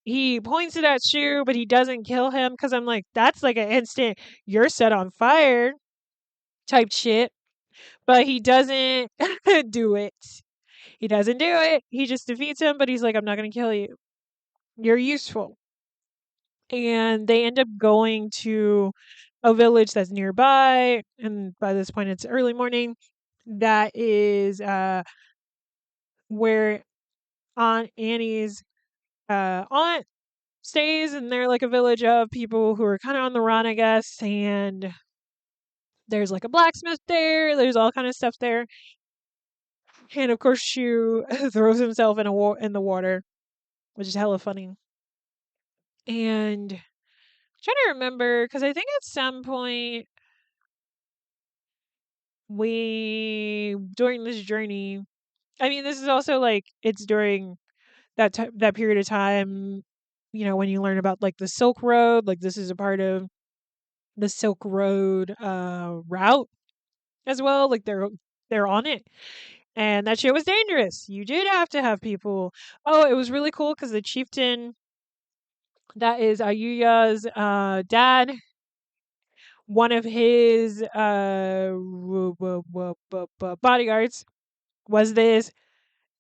he points it at Shu, but he doesn't kill him because I'm like, that's like an instant, you're set on fire type shit. But he doesn't do it. He doesn't do it. He just defeats him, but he's like, I'm not going to kill you. You're useful. And they end up going to a village that's nearby. And by this point, it's early morning. That is where Aunt Annie's aunt stays, and they're like a village of people who are kind of on the run, I guess. And there's like a blacksmith there. There's all kind of stuff there. And of course, Shu throws himself in the water, which is hella funny. And Trying to remember because I think at some point we during this journey. I mean, this is also like it's during that period of time. When you learn about like the Silk Road, like this is a part of the Silk Road route as well. Like they're on it, and that shit was dangerous. You did have to have people. Oh, it was really cool because the chieftain that is Ayuya's dad, one of his bodyguards was this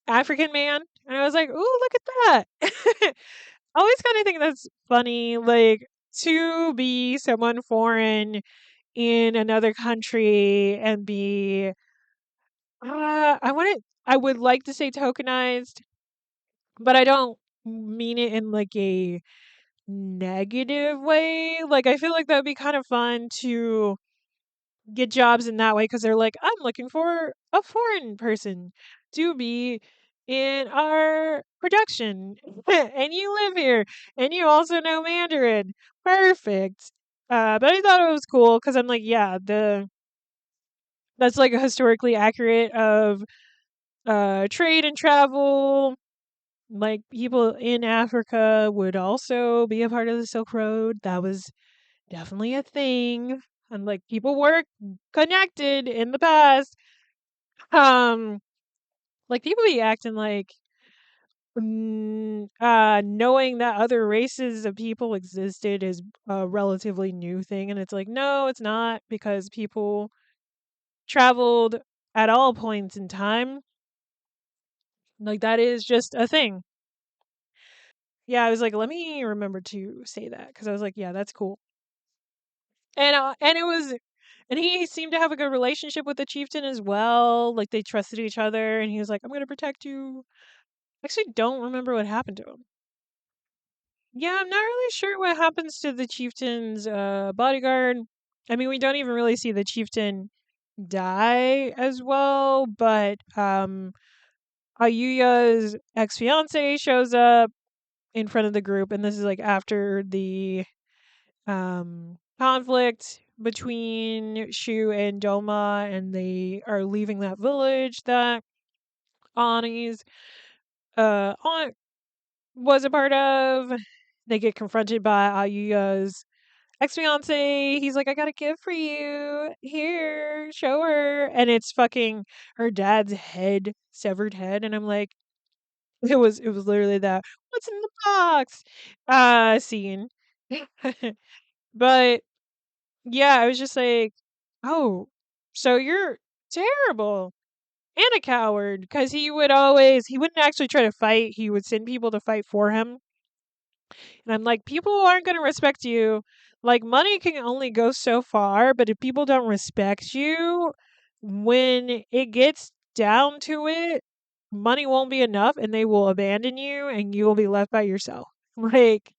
African man, and I was like, "Ooh, look at that!" I always kind of think that's funny, like to be someone foreign in another country and be. I would like to say tokenized, but I don't mean it in like a negative way. Like I feel like that would be kind of fun to get jobs in that way because they're like, I'm looking for a foreign person to be in our production, and you live here, and you also know Mandarin. Perfect. But I thought it was cool because I'm like, yeah, the that's like a historically accurate of trade and travel. Like people in Africa would also be a part of the Silk Road. That was definitely a thing. And like people were connected in the past. Um, like people be acting like knowing that other races of people existed is a relatively new thing, and it's like no, it's not because people traveled at all points in time. Like that is just a thing. Yeah, I was like, let me remember to say that because I was like, yeah, that's cool. And it was, and he seemed to have a good relationship with the chieftain as well. Like they trusted each other, and he was like, "I'm gonna protect you." I actually don't remember what happened to him. Yeah, I'm not really sure what happens to the chieftain's bodyguard. I mean, we don't even really see the chieftain die as well, but Ayuya's ex fiance shows up in front of the group, and this is like after the conflict between Shu and Doma, and they are leaving that village that Ani's aunt was a part of. They get confronted by Ayuya's ex fiance. He's like, I got a gift for you. Here, show her. And it's fucking her dad's head, severed head. And I'm like, it was literally that what's in the box scene. But yeah, I was just like, "Oh, so you're terrible and a coward." Because he wouldn't actually try to fight. He would send people to fight for him. And I'm like, people aren't going to respect you. Like, money can only go so far, but if people don't respect you, when it gets down to it, money won't be enough and they will abandon you and you will be left by yourself. Like,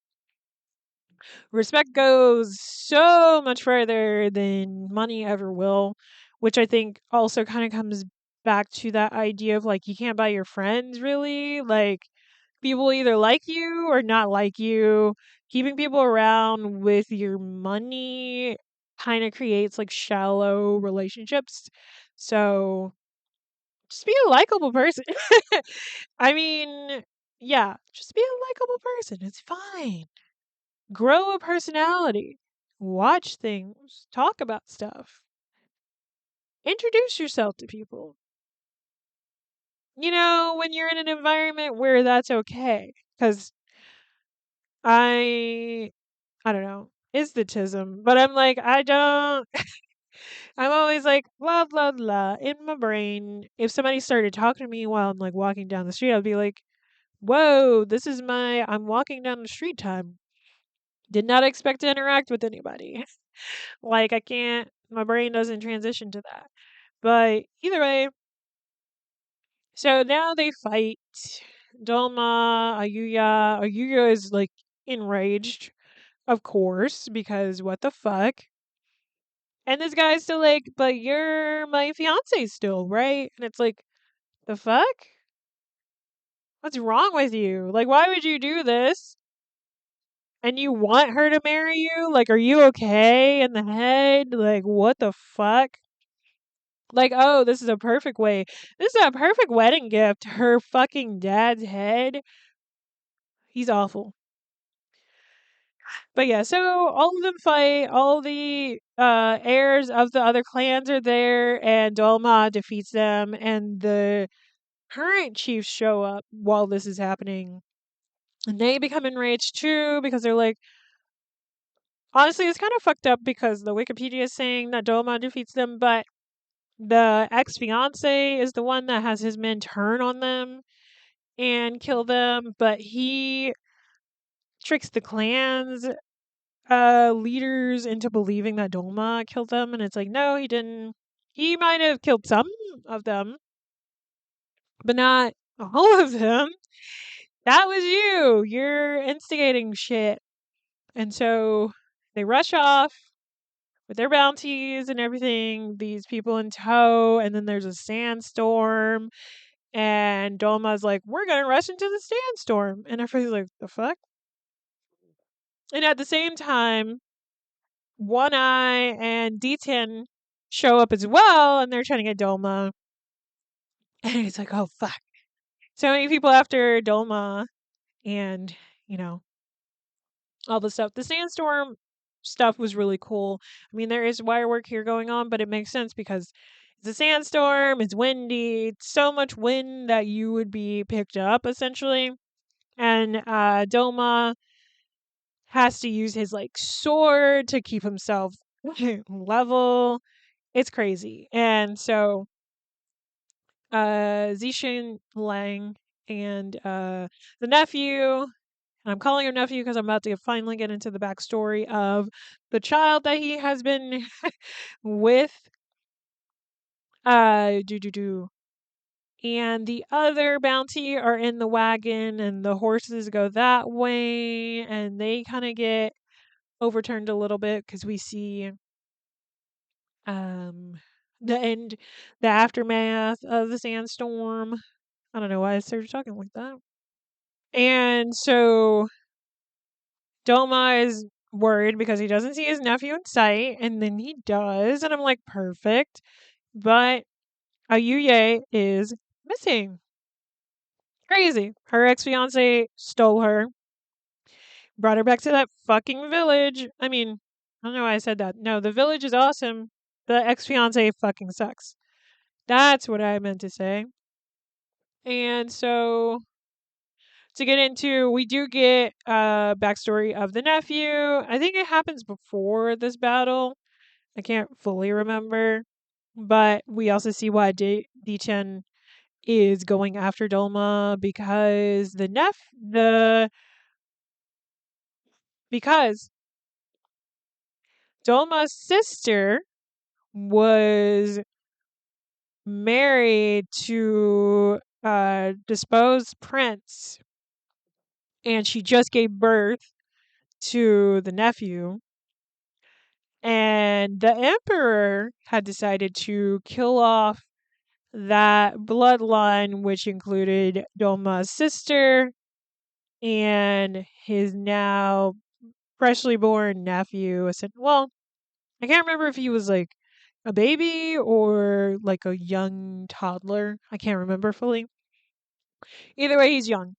respect goes so much further than money ever will, which I think also kind of comes back to that idea of like you can't buy your friends really. Like people either like you or not like you. Keeping people around with your money kind of creates like shallow relationships. So just be a likable person. I mean, yeah, just be a likable person. It's fine. Grow a personality, watch things, talk about stuff, introduce yourself to people. When you're in an environment where that's okay. Because I, I don't know, isthetism, but I'm like, I don't, I'm always like, blah, blah, blah, in my brain. If somebody started talking to me while I'm like walking down the street, I'd be like, whoa, this is I'm walking down the street time. Did not expect to interact with anybody. Like I can't my brain doesn't transition to that. But either way, so now they fight. Dolma, Ayuya. Ayuya is like enraged, of course, because what the fuck? And this guy's still like, but you're my fiance still, right? And it's like, the fuck? What's wrong with you? Like, why would you do this? and you want her to marry you? Like, are you okay in the head? Like, what the fuck? Like, oh, this is a perfect way. This is a perfect wedding gift. Her fucking dad's head. He's awful. But yeah, so all of them fight. All the heirs of the other clans are there, and Dolma defeats them. And the current chiefs show up while this is happening, and they become enraged too because they're like, honestly, it's kind of fucked up because the Wikipedia is saying that Dolma defeats them, but the ex fiance is the one that has his men turn on them and kill them, but he tricks the clans leaders into believing that Dolma killed them, and it's like, no, he didn't. He might have killed some of them, but not all of them. That was you. You're instigating shit. And so they rush off with their bounties and everything, these people in tow, and then there's a sandstorm, and Dolma's like, we're gonna rush into the sandstorm. And everybody's like, the fuck? And at the same time, One Eye and D10 show up as well, and they're trying to get Dolma. And he's like, oh fuck. So many people after Dolma, and, you know, all the stuff. The sandstorm stuff was really cool. I mean, there is wire work here going on, but it makes sense because it's a sandstorm, it's windy, it's so much wind that you would be picked up essentially. And Doma has to use his like sword to keep himself level. It's crazy. And so Zishin Lang and the nephew, and I'm calling him nephew because I'm about to finally get into the backstory of the child that he has been with. Do do do. And the other bounty are in the wagon, and the horses go that way, and they kind of get overturned a little bit because we see um the end, the aftermath of the sandstorm. I don't know why I started talking like that. And so Doma is worried because he doesn't see his nephew in sight, and then he does, and I'm like, perfect. But Ayuye is missing. Crazy. Her ex fiance stole her, brought her back to that fucking village. I mean, I don't know why I said that. No, the village is awesome. The ex fiance fucking sucks. That's what I meant to say. And so to get into, we do get backstory of the nephew. I think it happens before this battle. I can't fully remember, but we also see why D10 is going after Dolma because because Dolma's sister was married to a disposed prince, and she just gave birth to the nephew. And the emperor had decided to kill off that bloodline, which included Dolma's sister and his now freshly born nephew. Well, I can't remember if he was like a baby or like a young toddler. I can't remember fully. Either way, he's young.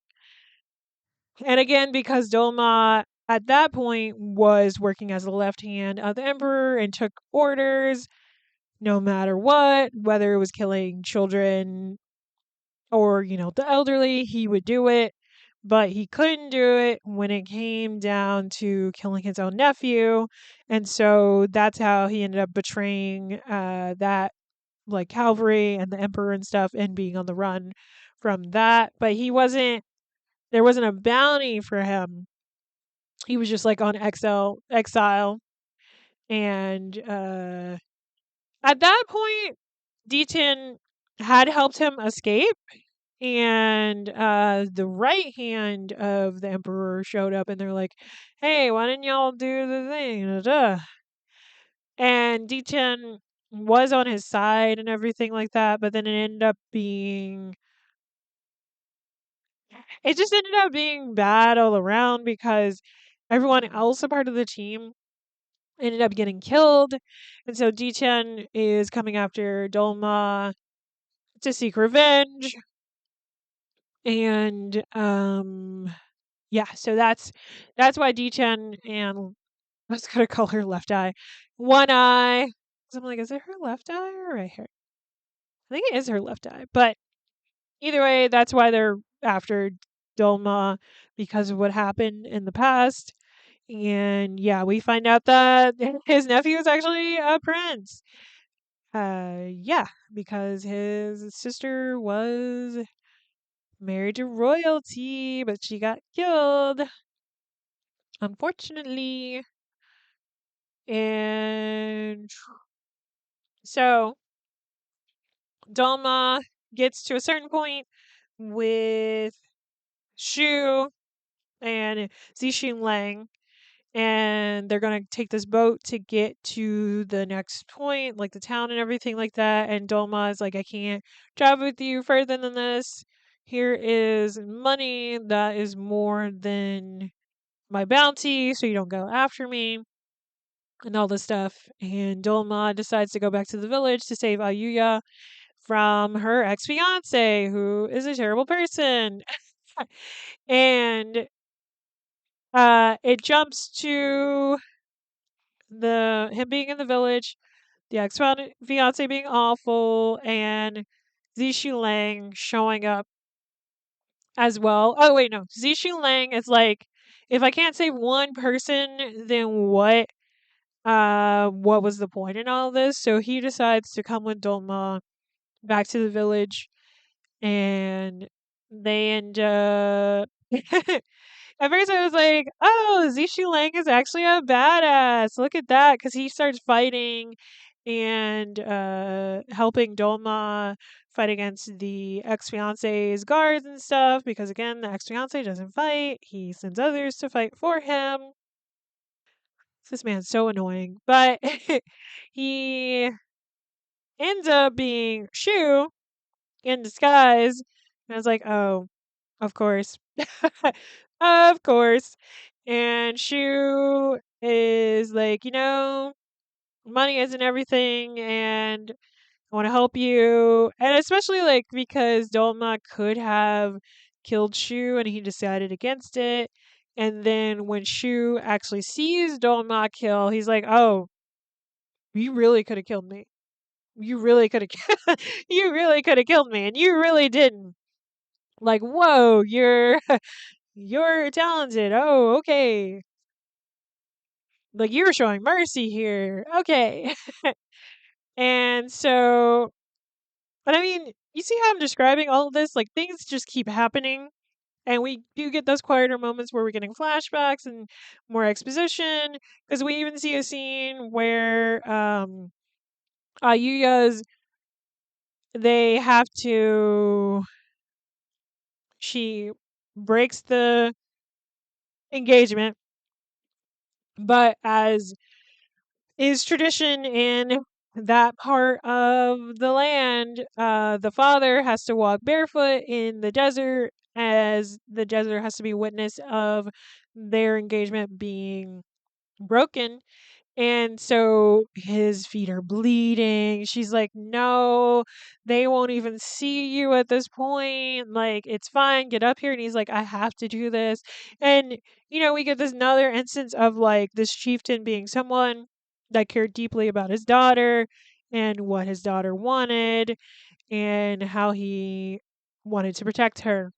And again, because Dolma at that point was working as the left hand of the emperor and took orders no matter what, whether it was killing children or, the elderly, he would do it. But he couldn't do it when it came down to killing his own nephew. And so that's how he ended up betraying that, like, cavalry and the emperor and stuff, and being on the run from that. But there wasn't a bounty for him. He was just like on exile. And at that point, D10 had helped him escape, and the right hand of the emperor showed up, and they're like, hey, why didn't y'all do the thing? Da, da. And D10 was on his side and everything like that, but then it just ended up being bad all around because everyone else a part of the team ended up getting killed. And so D10 is coming after Dolma to seek revenge. And yeah, so that's why D10 and I was gonna call her Left Eye. One Eye. 'Cause I'm like, is it her left eye or right here? I think it is her left eye. But either way, that's why they're after Dolma because of what happened in the past. And yeah, we find out that his nephew is actually a prince. Yeah, because his sister was married to royalty, but she got killed, unfortunately. And so Dolma gets to a certain point with Shu and Zixin Lang, and they're gonna take this boat to get to the next point, like the town and everything like that. And Dolma is like, I can't travel with you further than this. Here is money that is more than my bounty, so you don't go after me. And all this stuff. And Dolma decides to go back to the village to save Ayuya from her ex fiance, who is a terrible person. And it jumps to the him being in the village, the ex fiance being awful, and Zixu Lang showing up as well. Oh wait, no, Zixu Lang is like, if I can't save one person, then what was the point in all this? So he decides to come with Dolma back to the village, and they end up. At first, I was like, "Oh, Zixu Lang is actually a badass. Look at that!" Because he starts fighting and helping Dolma fight against the ex fiance's guards and stuff. Because again, the ex fiance doesn't fight; he sends others to fight for him. This man's so annoying, but he ends up being Shu in disguise. And I was like, oh, of course. Of course. And Shu is like, money isn't everything, and I want to help you. And especially like because Dolma could have killed Shu and he decided against it. And then when Shu actually sees Dolma kill, he's like, oh, you really could have killed me. You really could have you really could have killed me, and you really didn't. Like, whoa, you're talented. Oh, okay. Like you're showing mercy here. Okay. And so, but I mean, you see how I'm describing all of this? Like things just keep happening. And we do get those quieter moments where we're getting flashbacks and more exposition. Because we even see a scene where Ayuya's they have to she breaks the engagement, but as is tradition in that part of the land, the father has to walk barefoot in the desert, as the desert has to be witness of their engagement being broken. And so his feet are bleeding. She's like, no, they won't even see you at this point. Like, it's fine. Get up here. And he's like, I have to do this. And, we get this another instance of like this chieftain being someone that cared deeply about his daughter and what his daughter wanted and how he wanted to protect her.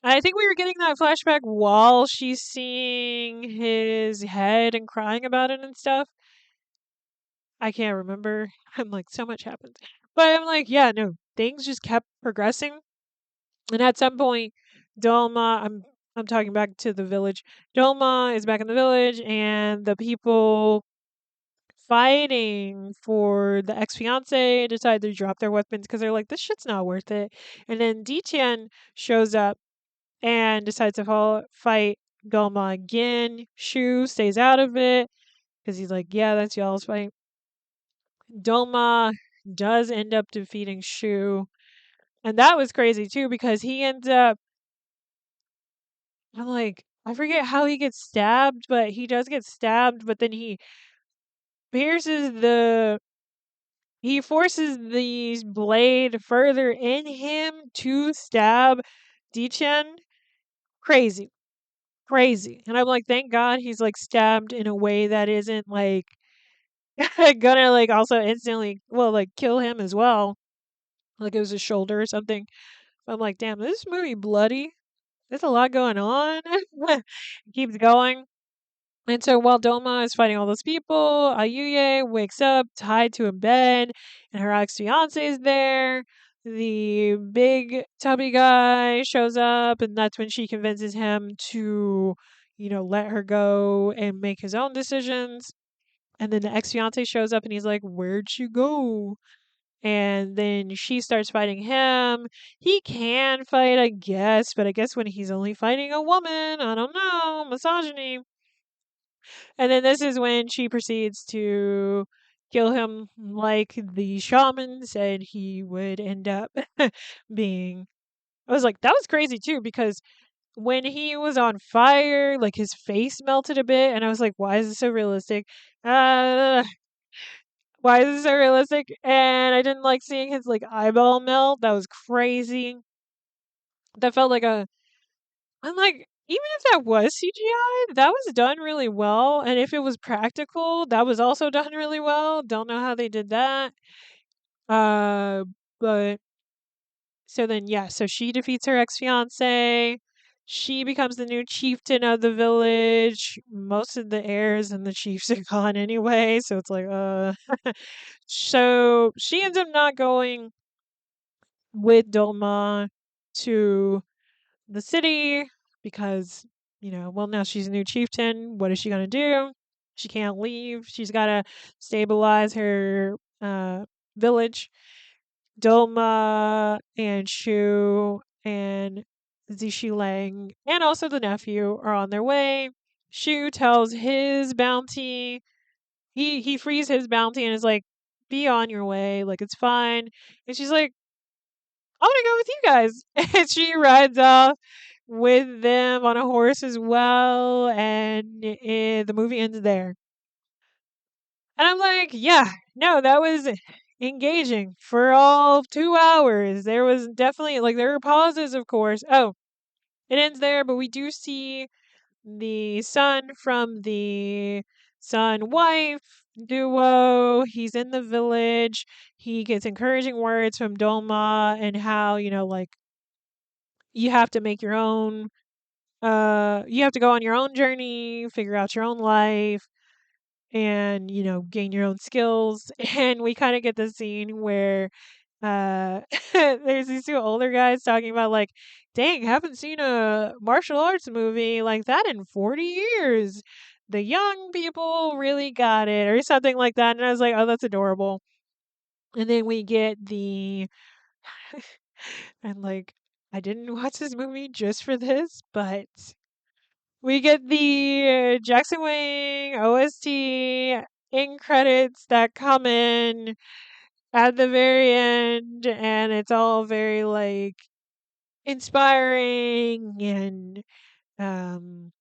I think we were getting that flashback while she's seeing his head and crying about it and stuff. I can't remember. I'm like, so much happens. But I'm like, yeah, no, things just kept progressing. And at some point, Dolma, I'm talking back to the village. Dolma is back in the village, and the people fighting for the ex fiance decide to drop their weapons because they're like, this shit's not worth it. And then Detian shows up and decides to fight Dolma again. Shu stays out of it because he's like, yeah, that's y'all's fight. Dolma does end up defeating Shu. And that was crazy too because he ends up, I'm like, I forget how he gets stabbed, but he does get stabbed, but then pierces the he forces the blade further in him to stab Dichen. Crazy. Crazy. And I'm like, thank God he's like stabbed in a way that isn't like gonna like also instantly like kill him as well. Like it was his shoulder or something. I'm like, damn, this movie bloody. There's a lot going on. Keeps going. And so while Doma is fighting all those people, Ayuye wakes up tied to a bed, and her ex fiance is there. The big tubby guy shows up, and that's when she convinces him to, let her go and make his own decisions. And then the ex fiance shows up, and he's like, "Where'd she go?" And then she starts fighting him. He can fight, I guess, but I guess when he's only fighting a woman, I don't know, misogyny. And then this is when she proceeds to kill him like the shaman said he would end up being. I was like, that was crazy too, because when he was on fire, like his face melted a bit, and I was like, why is this so realistic? Uh, why is this so realistic? And I didn't like seeing his like eyeball melt. That was crazy. That felt like a I'm like, even if that was CGI, that was done really well. And if it was practical, that was also done really well. Don't know how they did that. Uh, but so then, yeah, so she defeats her ex fiance. She becomes the new chieftain of the village. Most of the heirs and the chiefs are gone anyway. So it's like, so she ends up not going with Dolma to the city because, now she's a new chieftain. What is she going to do? She can't leave. She's got to stabilize her village. Dolma and Shu and Zishi Lang and also the nephew are on their way. Shu tells his bounty. He frees his bounty and is like, be on your way. Like, it's fine. And she's like, I want to go with you guys. And she rides off with them on a horse as well. And the movie ends there. And I'm like, yeah, no, that was engaging for all 2 hours. There was definitely, like, there were pauses, of course. Oh, it ends there, but we do see the son from the son wife duo. He's in the village. He gets encouraging words from Dolma and how, like, you have to make your own you have to go on your own journey, figure out your own life, and gain your own skills. And we kind of get the scene where there's these two older guys talking about like, dang, haven't seen a martial arts movie like that in 40 years. The young people really got it, or something like that. And I was like, oh, that's adorable. And then we get the and like, I didn't watch this movie just for this, but we get the Jackson Wang OST in credits that come in at the very end, and it's all very like inspiring and um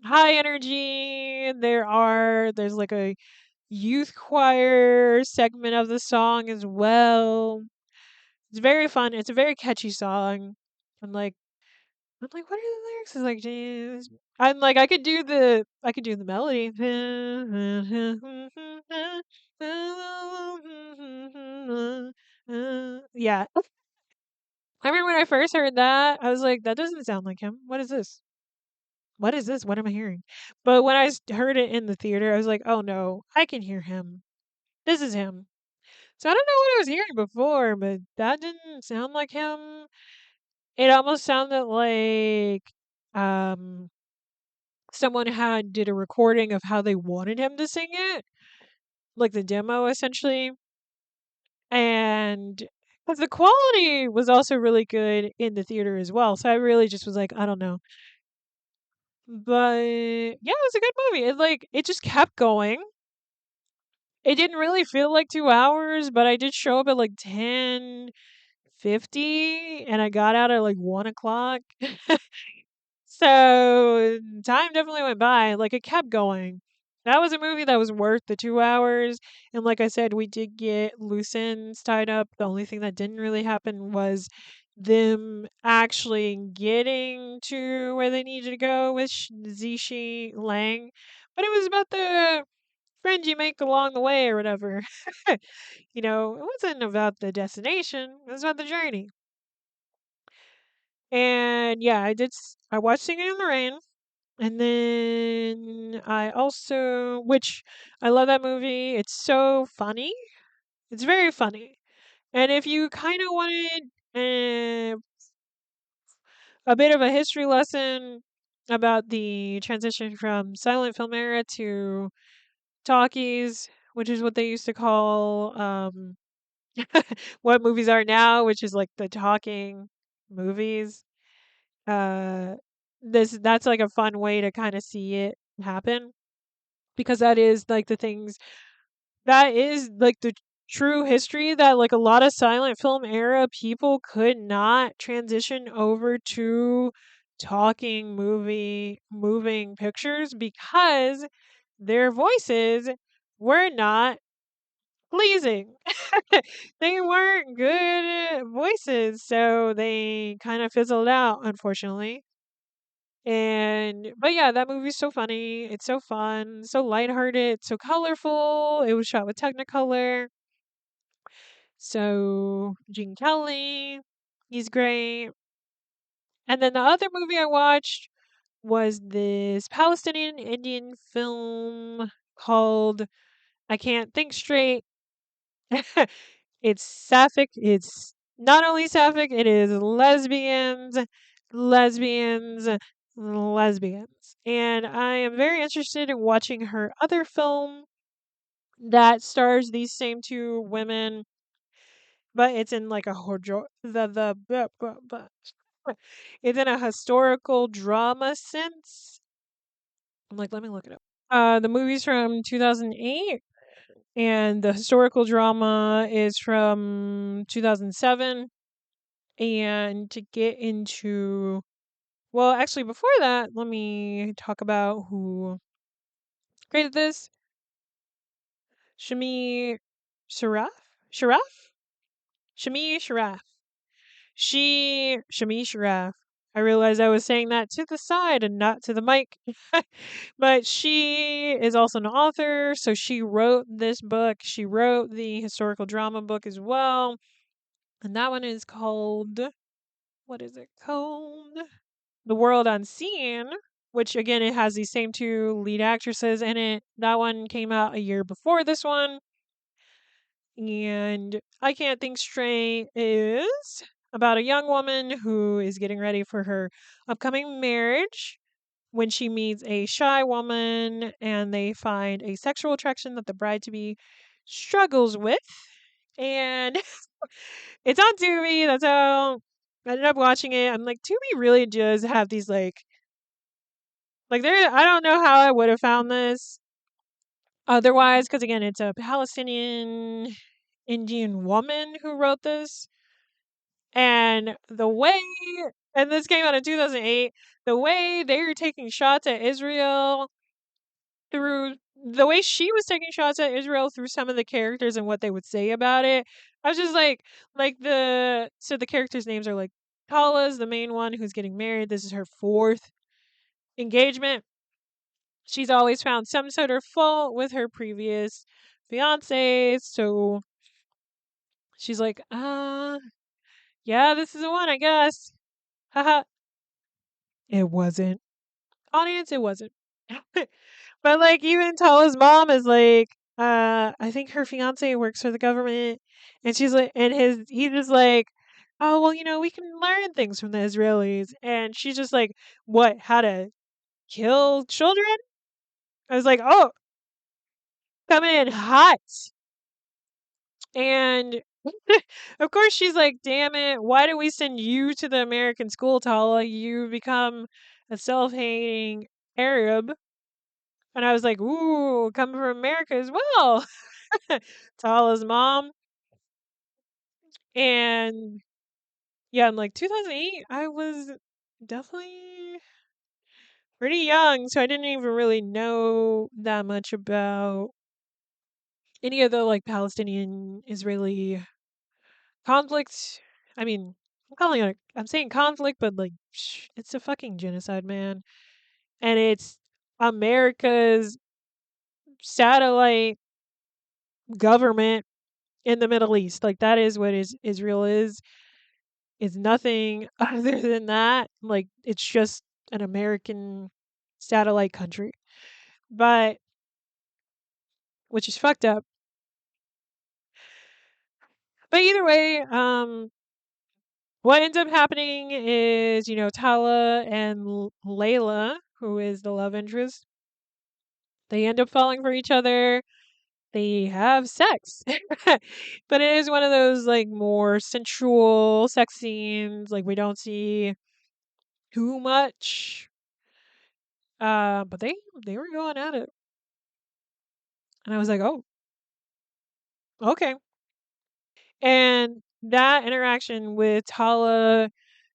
high energy. There's like a youth choir segment of the song as well. It's very fun. It's a very catchy song. And like I'm like, what are the lyrics? It's like, "Jeez." I'm like, I could do the melody. Yeah. I remember when I first heard that, I was like, that doesn't sound like him. What is this? What is this? What am I hearing? But when I heard it in the theater, I was like, oh no, I can hear him. This is him. So I don't know what I was hearing before, but that didn't sound like him. It almost sounded like um someone had did a recording of how they wanted him to sing it, like the demo essentially. And but the quality was also really good in the theater as well. So I really just was like, I don't know. But yeah, it was a good movie. It just kept going. It didn't really feel like 2 hours, but I did show up at like 10:50 and I got out at like 1 o'clock. So time definitely went by. Like it kept going. That was a movie that was worth the 2 hours. And like I said, we did get loose ends tied up. The only thing that didn't really happen was them actually getting to where they needed to go with Zishi Lang. But it was about the friends you make along the way or whatever. It wasn't about the destination, it was about the journey. And yeah, I watched Singing in the Rain. And then I also, which I love that movie. It's so funny. It's very funny. And if you kind of wanted a bit of a history lesson about the transition from silent film era to talkies, which is what they used to call what movies are now, which is like the talking movies. Uh, that's like a fun way to kind of see it happen because that is like the things that is like the true history that like a lot of silent film era people could not transition over to talking moving pictures because their voices were not pleasing. They weren't good voices, so they kind of fizzled out, unfortunately. But yeah, that movie's so funny. It's so fun, so lighthearted, so colorful. It was shot with Technicolor. So Gene Kelly, he's great. And then the other movie I watched was this Palestinian Indian film called I Can't Think Straight. It's sapphic. It's not only sapphic, it is lesbians, lesbians, lesbians. And I am very interested in watching her other film that stars these same two women, but it's in like a it's in a historical drama sense. I'm like, let me look it up. The movie's from 2008 and the historical drama is from 2007. And to get into, well, actually, before that, let me talk about who created this. Shami Sharaf? Sharaf? Shami Sharaf. Shami Sharaf. I realized I was saying that to the side and not to the mic. But she is also an author, so she wrote this book. She wrote the historical drama book as well. And that one is called, what is it called? The World Unseen, which again, it has these same two lead actresses in it. That one came out a year before this one. And I Can't Think Straight is about a young woman who is getting ready for her upcoming marriage when she meets a shy woman and they find a sexual attraction that the bride to be struggles with. And it's on Tubi. That's how I ended up watching it. I'm like, Tubi really does have these there. I don't know how I would have found this otherwise, because again, it's a Palestinian Indian woman who wrote this, and this came out in 2008. The way they were taking shots at Israel through the way she was taking shots at Israel through some of the characters and what they would say about it, I was just the characters' names are like Tala's the main one who's getting married. This is her fourth engagement. She's always found some sort of fault with her previous fiance, so she's like, yeah, this is the one, I guess. Haha. It wasn't. Audience, it wasn't. But like even Tala's mom is like, I think her fiance works for the government and she's like he's just like, oh well, we can learn things from the Israelis and she's just like, what, how to kill children? I was like, oh, coming in hot. And of course she's like, damn it, why do we send you to the American school, Tala? You become a self-hating Arab. And I was like, ooh, coming from America as well. Tala's mom. And yeah, in like 2008, I was definitely pretty young, so I didn't even really know that much about any of the like Palestinian Israeli conflict. I mean, I'm saying conflict, but like, it's a fucking genocide, man. And it's America's satellite government in the Middle East. Like, that is what Israel is. It's nothing other than that. Like, it's just an American satellite country. But, which is fucked up. But either way, what ends up happening is, Tala and Layla, who is the love interest, they end up falling for each other. They have sex. But it is one of those like more sensual sex scenes. Like, we don't see too much. But they were going at it. And I was like, "Oh, okay." And that interaction with Tala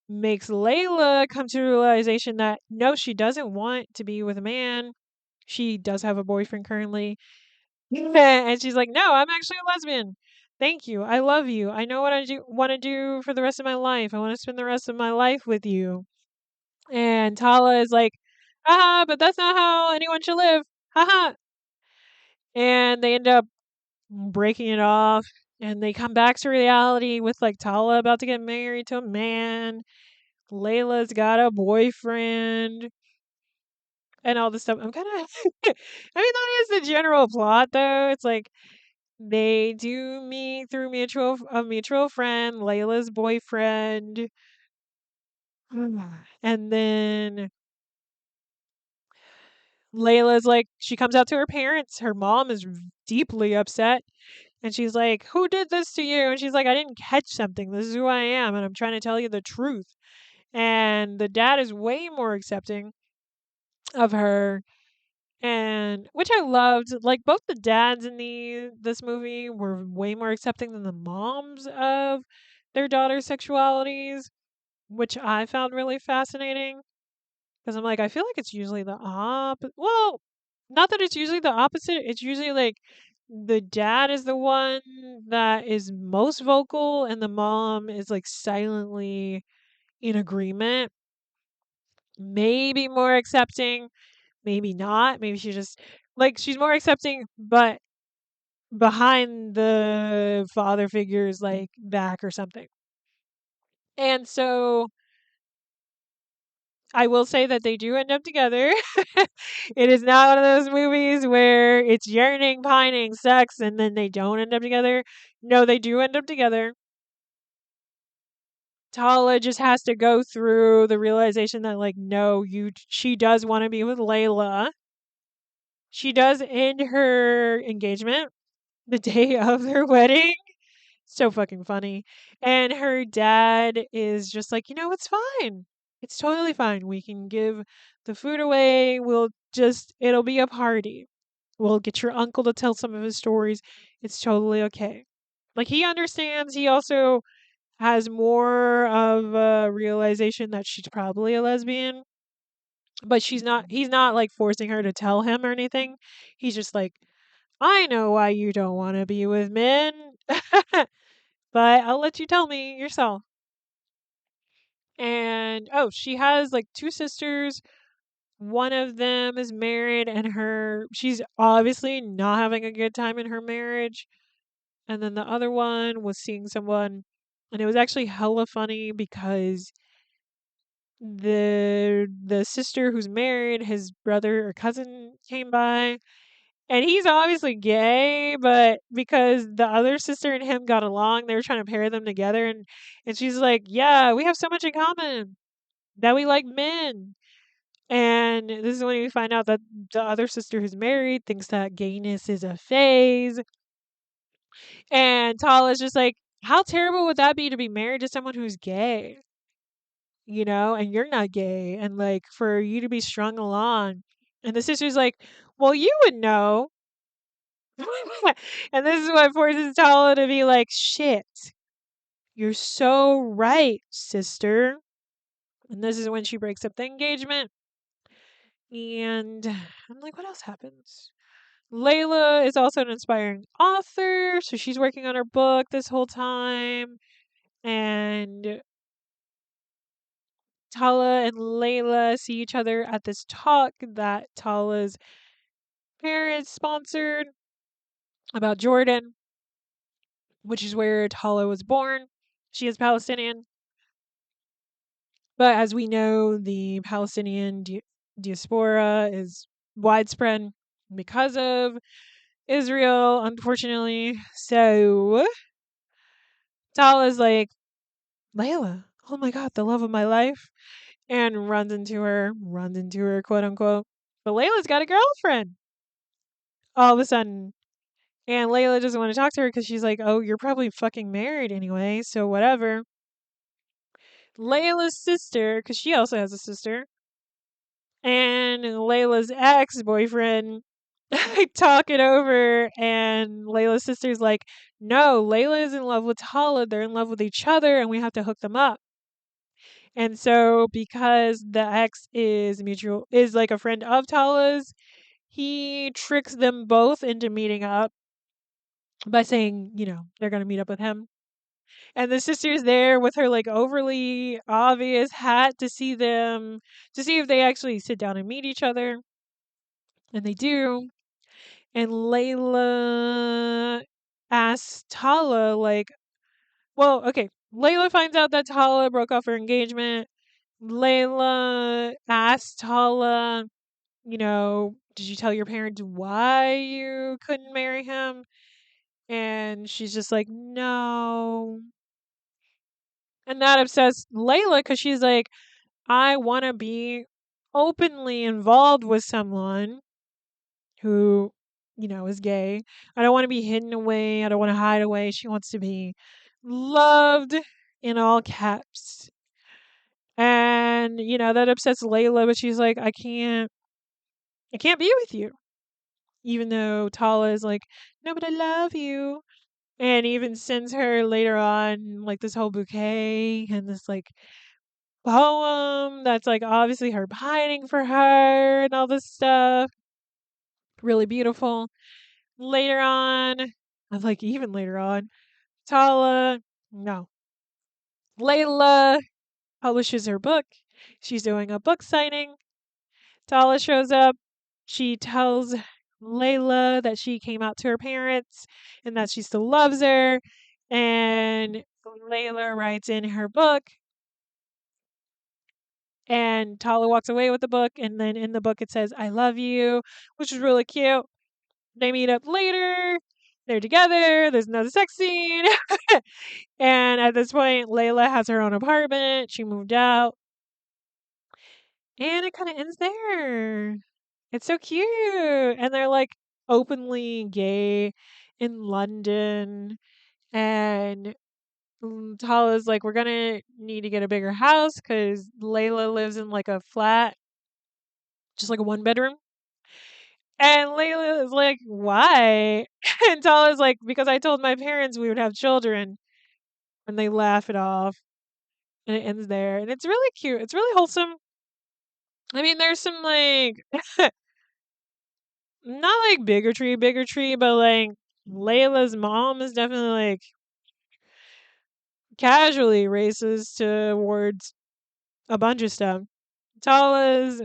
makes Layla come to the realization that no, she doesn't want to be with a man. She does have a boyfriend currently. And she's like, "No, I'm actually a lesbian. Thank you. I love you. I know what I want to do for the rest of my life. I want to spend the rest of my life with you." And Tala is like, "Haha, but that's not how anyone should live. Haha." And they end up breaking it off. And they come back to reality with like Tala about to get married to a man. Layla's got a boyfriend and all this stuff. I'm kind of, I mean, that is the general plot, though. It's like they do meet through a mutual friend, Layla's boyfriend, and then Layla's like, she comes out to her parents. Her mom is deeply upset, and she's like, "Who did this to you?" And she's like, "I didn't catch something. This is who I am, and I'm trying to tell you the truth." And the dad is way more accepting of her, and which I loved. Like, both the dads in this movie were way more accepting than the moms of their daughters' sexualities, which I found really fascinating. Because I'm like, I feel like it's usually the well, not that it's usually the opposite. It's usually like the dad is the one that is most vocal, and the mom is like silently in agreement, maybe more accepting, maybe not. Maybe she just like she's more accepting, but behind the father figure's like back or something. And so I will say that they do end up together. It is not one of those movies where it's yearning, pining, sex, and then they don't end up together. No, they do end up together. Tala just has to go through the realization that, like, no, she does want to be with Layla. She does end her engagement the day of their wedding. So fucking funny. And her dad is just like, it's fine. It's totally fine. We can give the food away. It'll be a party. We'll get your uncle to tell some of his stories. It's totally okay. Like, he understands. He also has more of a realization that she's probably a lesbian, but he's not like forcing her to tell him or anything. He's just like, "I know why you don't want to be with men." But I'll let you tell me yourself. And oh, she has like two sisters. One of them is married, and she's obviously not having a good time in her marriage. And then the other one was seeing someone, and it was actually hella funny because the sister who's married, his brother or cousin came by, and he's obviously gay, but because the other sister and him got along, they were trying to pair them together, and she's like, "Yeah, we have so much in common that we like men." And this is when we find out that the other sister who's married thinks that gayness is a phase. And Tala's just like, "How terrible would that be to be married to someone who's gay? And you're not gay, and like for you to be strung along." And the sister's like, "Well, you would know." And this is what forces Tala to be like, "Shit, you're so right, sister." And this is when she breaks up the engagement. And I'm like, what else happens? Layla is also an inspiring author, so she's working on her book this whole time. And Tala and Layla see each other at this talk that Tala's parents sponsored about Jordan, which is where Tala was born. She is Palestinian. But as we know, the Palestinian diaspora is widespread because of Israel, unfortunately. So Tala's like, Layla, oh my God, the love of my life. And runs into her, quote unquote. But Layla's got a girlfriend all of a sudden. And Layla doesn't want to talk to her because she's like, oh, you're probably fucking married anyway, so whatever. Layla's sister, because she also has a sister, and Layla's ex boyfriend talk it over, and Layla's sister's like, no, Layla is in love with Tala. They're in love with each other, and we have to hook them up. And so, because the ex is like a friend of Tala's, he tricks them both into meeting up by saying, they're going to meet up with him. And the sister's there with her like overly obvious hat to see if they actually sit down and meet each other. And they do. And Layla asks Tala, like, well, okay. Layla finds out that Tala broke off her engagement. Layla asks Tala, did you tell your parents why you couldn't marry him? And she's just like, no. And that upsets Layla because she's like, I want to be openly involved with someone who, is gay. I don't want to be hidden away. I don't want to hide away. She wants to be loved in all caps. And, that upsets Layla, but she's like, I can't be with you. Even though Tala is like, no, but I love you. And even sends her later on, like, this whole bouquet and this, like, poem that's, like, obviously her pining for her and all this stuff. Really beautiful. Later on, I'm like, even later on, Tala, no. Layla publishes her book. She's doing a book signing. Tala shows up. She tells Layla that she came out to her parents and that she still loves her. And Layla writes in her book, and Tala walks away with the book. And then in the book, it says, I love you, which is really cute. They meet up later. They're together. There's another sex scene. And at this point, Layla has her own apartment. She moved out. And it kind of ends there. It's so cute. And they're like openly gay in London. And Tala's like, we're going to need to get a bigger house because Layla lives in like a flat, just like a 1 bedroom. And Layla is like, why? And Tala's like, because I told my parents we would have children. And they laugh it off. And it ends there. And it's really cute. It's really wholesome. I mean, there's some like, not like bigotry, but like Layla's mom is definitely like casually racist towards a bunch of stuff. Tala's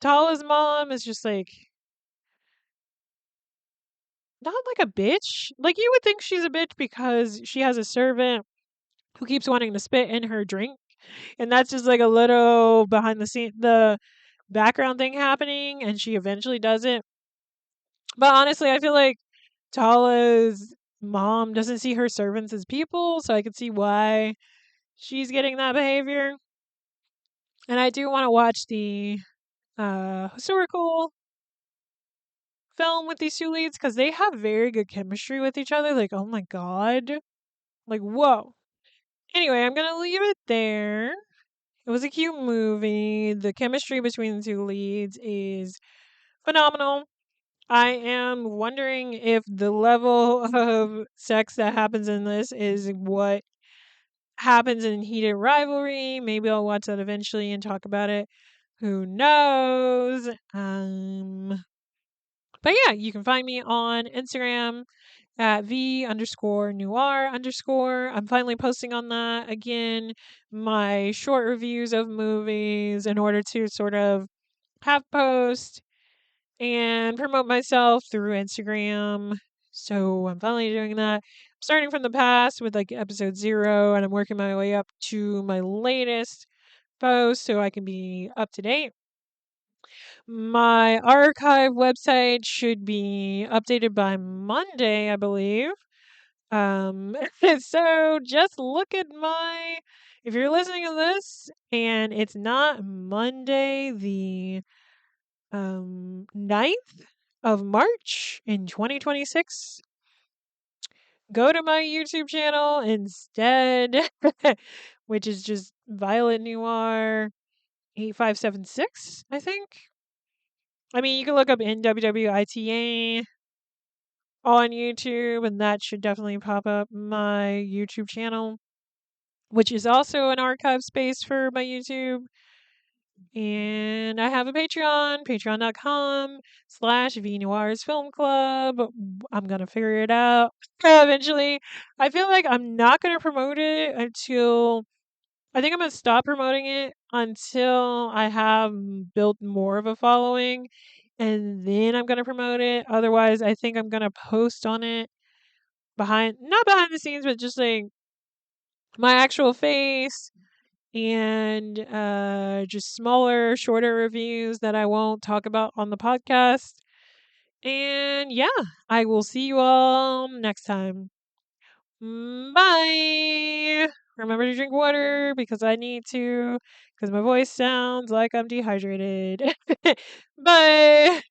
mom is just like not like a bitch. Like you would think she's a bitch because she has a servant who keeps wanting to spit in her drink, and that's just like a little behind the background thing happening, and she eventually does it. But honestly, I feel like Tala's mom doesn't see her servants as people, so I could see why she's getting that behavior. And I do want to watch the historical film with these two leads because they have very good chemistry with each other. Like, oh my god. Like, whoa. Anyway, I'm going to leave it there. It was a cute movie. The chemistry between the two leads is phenomenal. I am wondering if the level of sex that happens in this is what happens in Heated Rivalry. Maybe I'll watch that eventually and talk about it. Who knows? But yeah, you can find me on Instagram at v_noir_. I'm finally posting on that again, my short reviews of movies in order to sort of have post and promote myself through Instagram. So I'm finally doing that. I'm starting from the past with like episode 0, and I'm working my way up to my latest post so I can be up to date. My archive website should be updated by Monday, I believe. So just look at my, if you're listening to this and it's not Monday the 9th of March in 2026, go to my YouTube channel instead, which is just Violet Noir 8576, I think. I mean, you can look up NWWITA on YouTube, and that should definitely pop up my YouTube channel, which is also an archive space for my YouTube. And I have a Patreon, patreon.com/VNoirs Film Club. I'm going to figure it out eventually. I feel like I'm not going to promote it until, I think I'm going to stop promoting it until I have built more of a following. And then I'm going to promote it. Otherwise, I think I'm going to post on it not behind the scenes, but just like my actual face and just smaller, shorter reviews that I won't talk about on the podcast. And yeah, I will see you all next time. Bye. Remember to drink water because I need to, because my voice sounds like I'm dehydrated. Bye.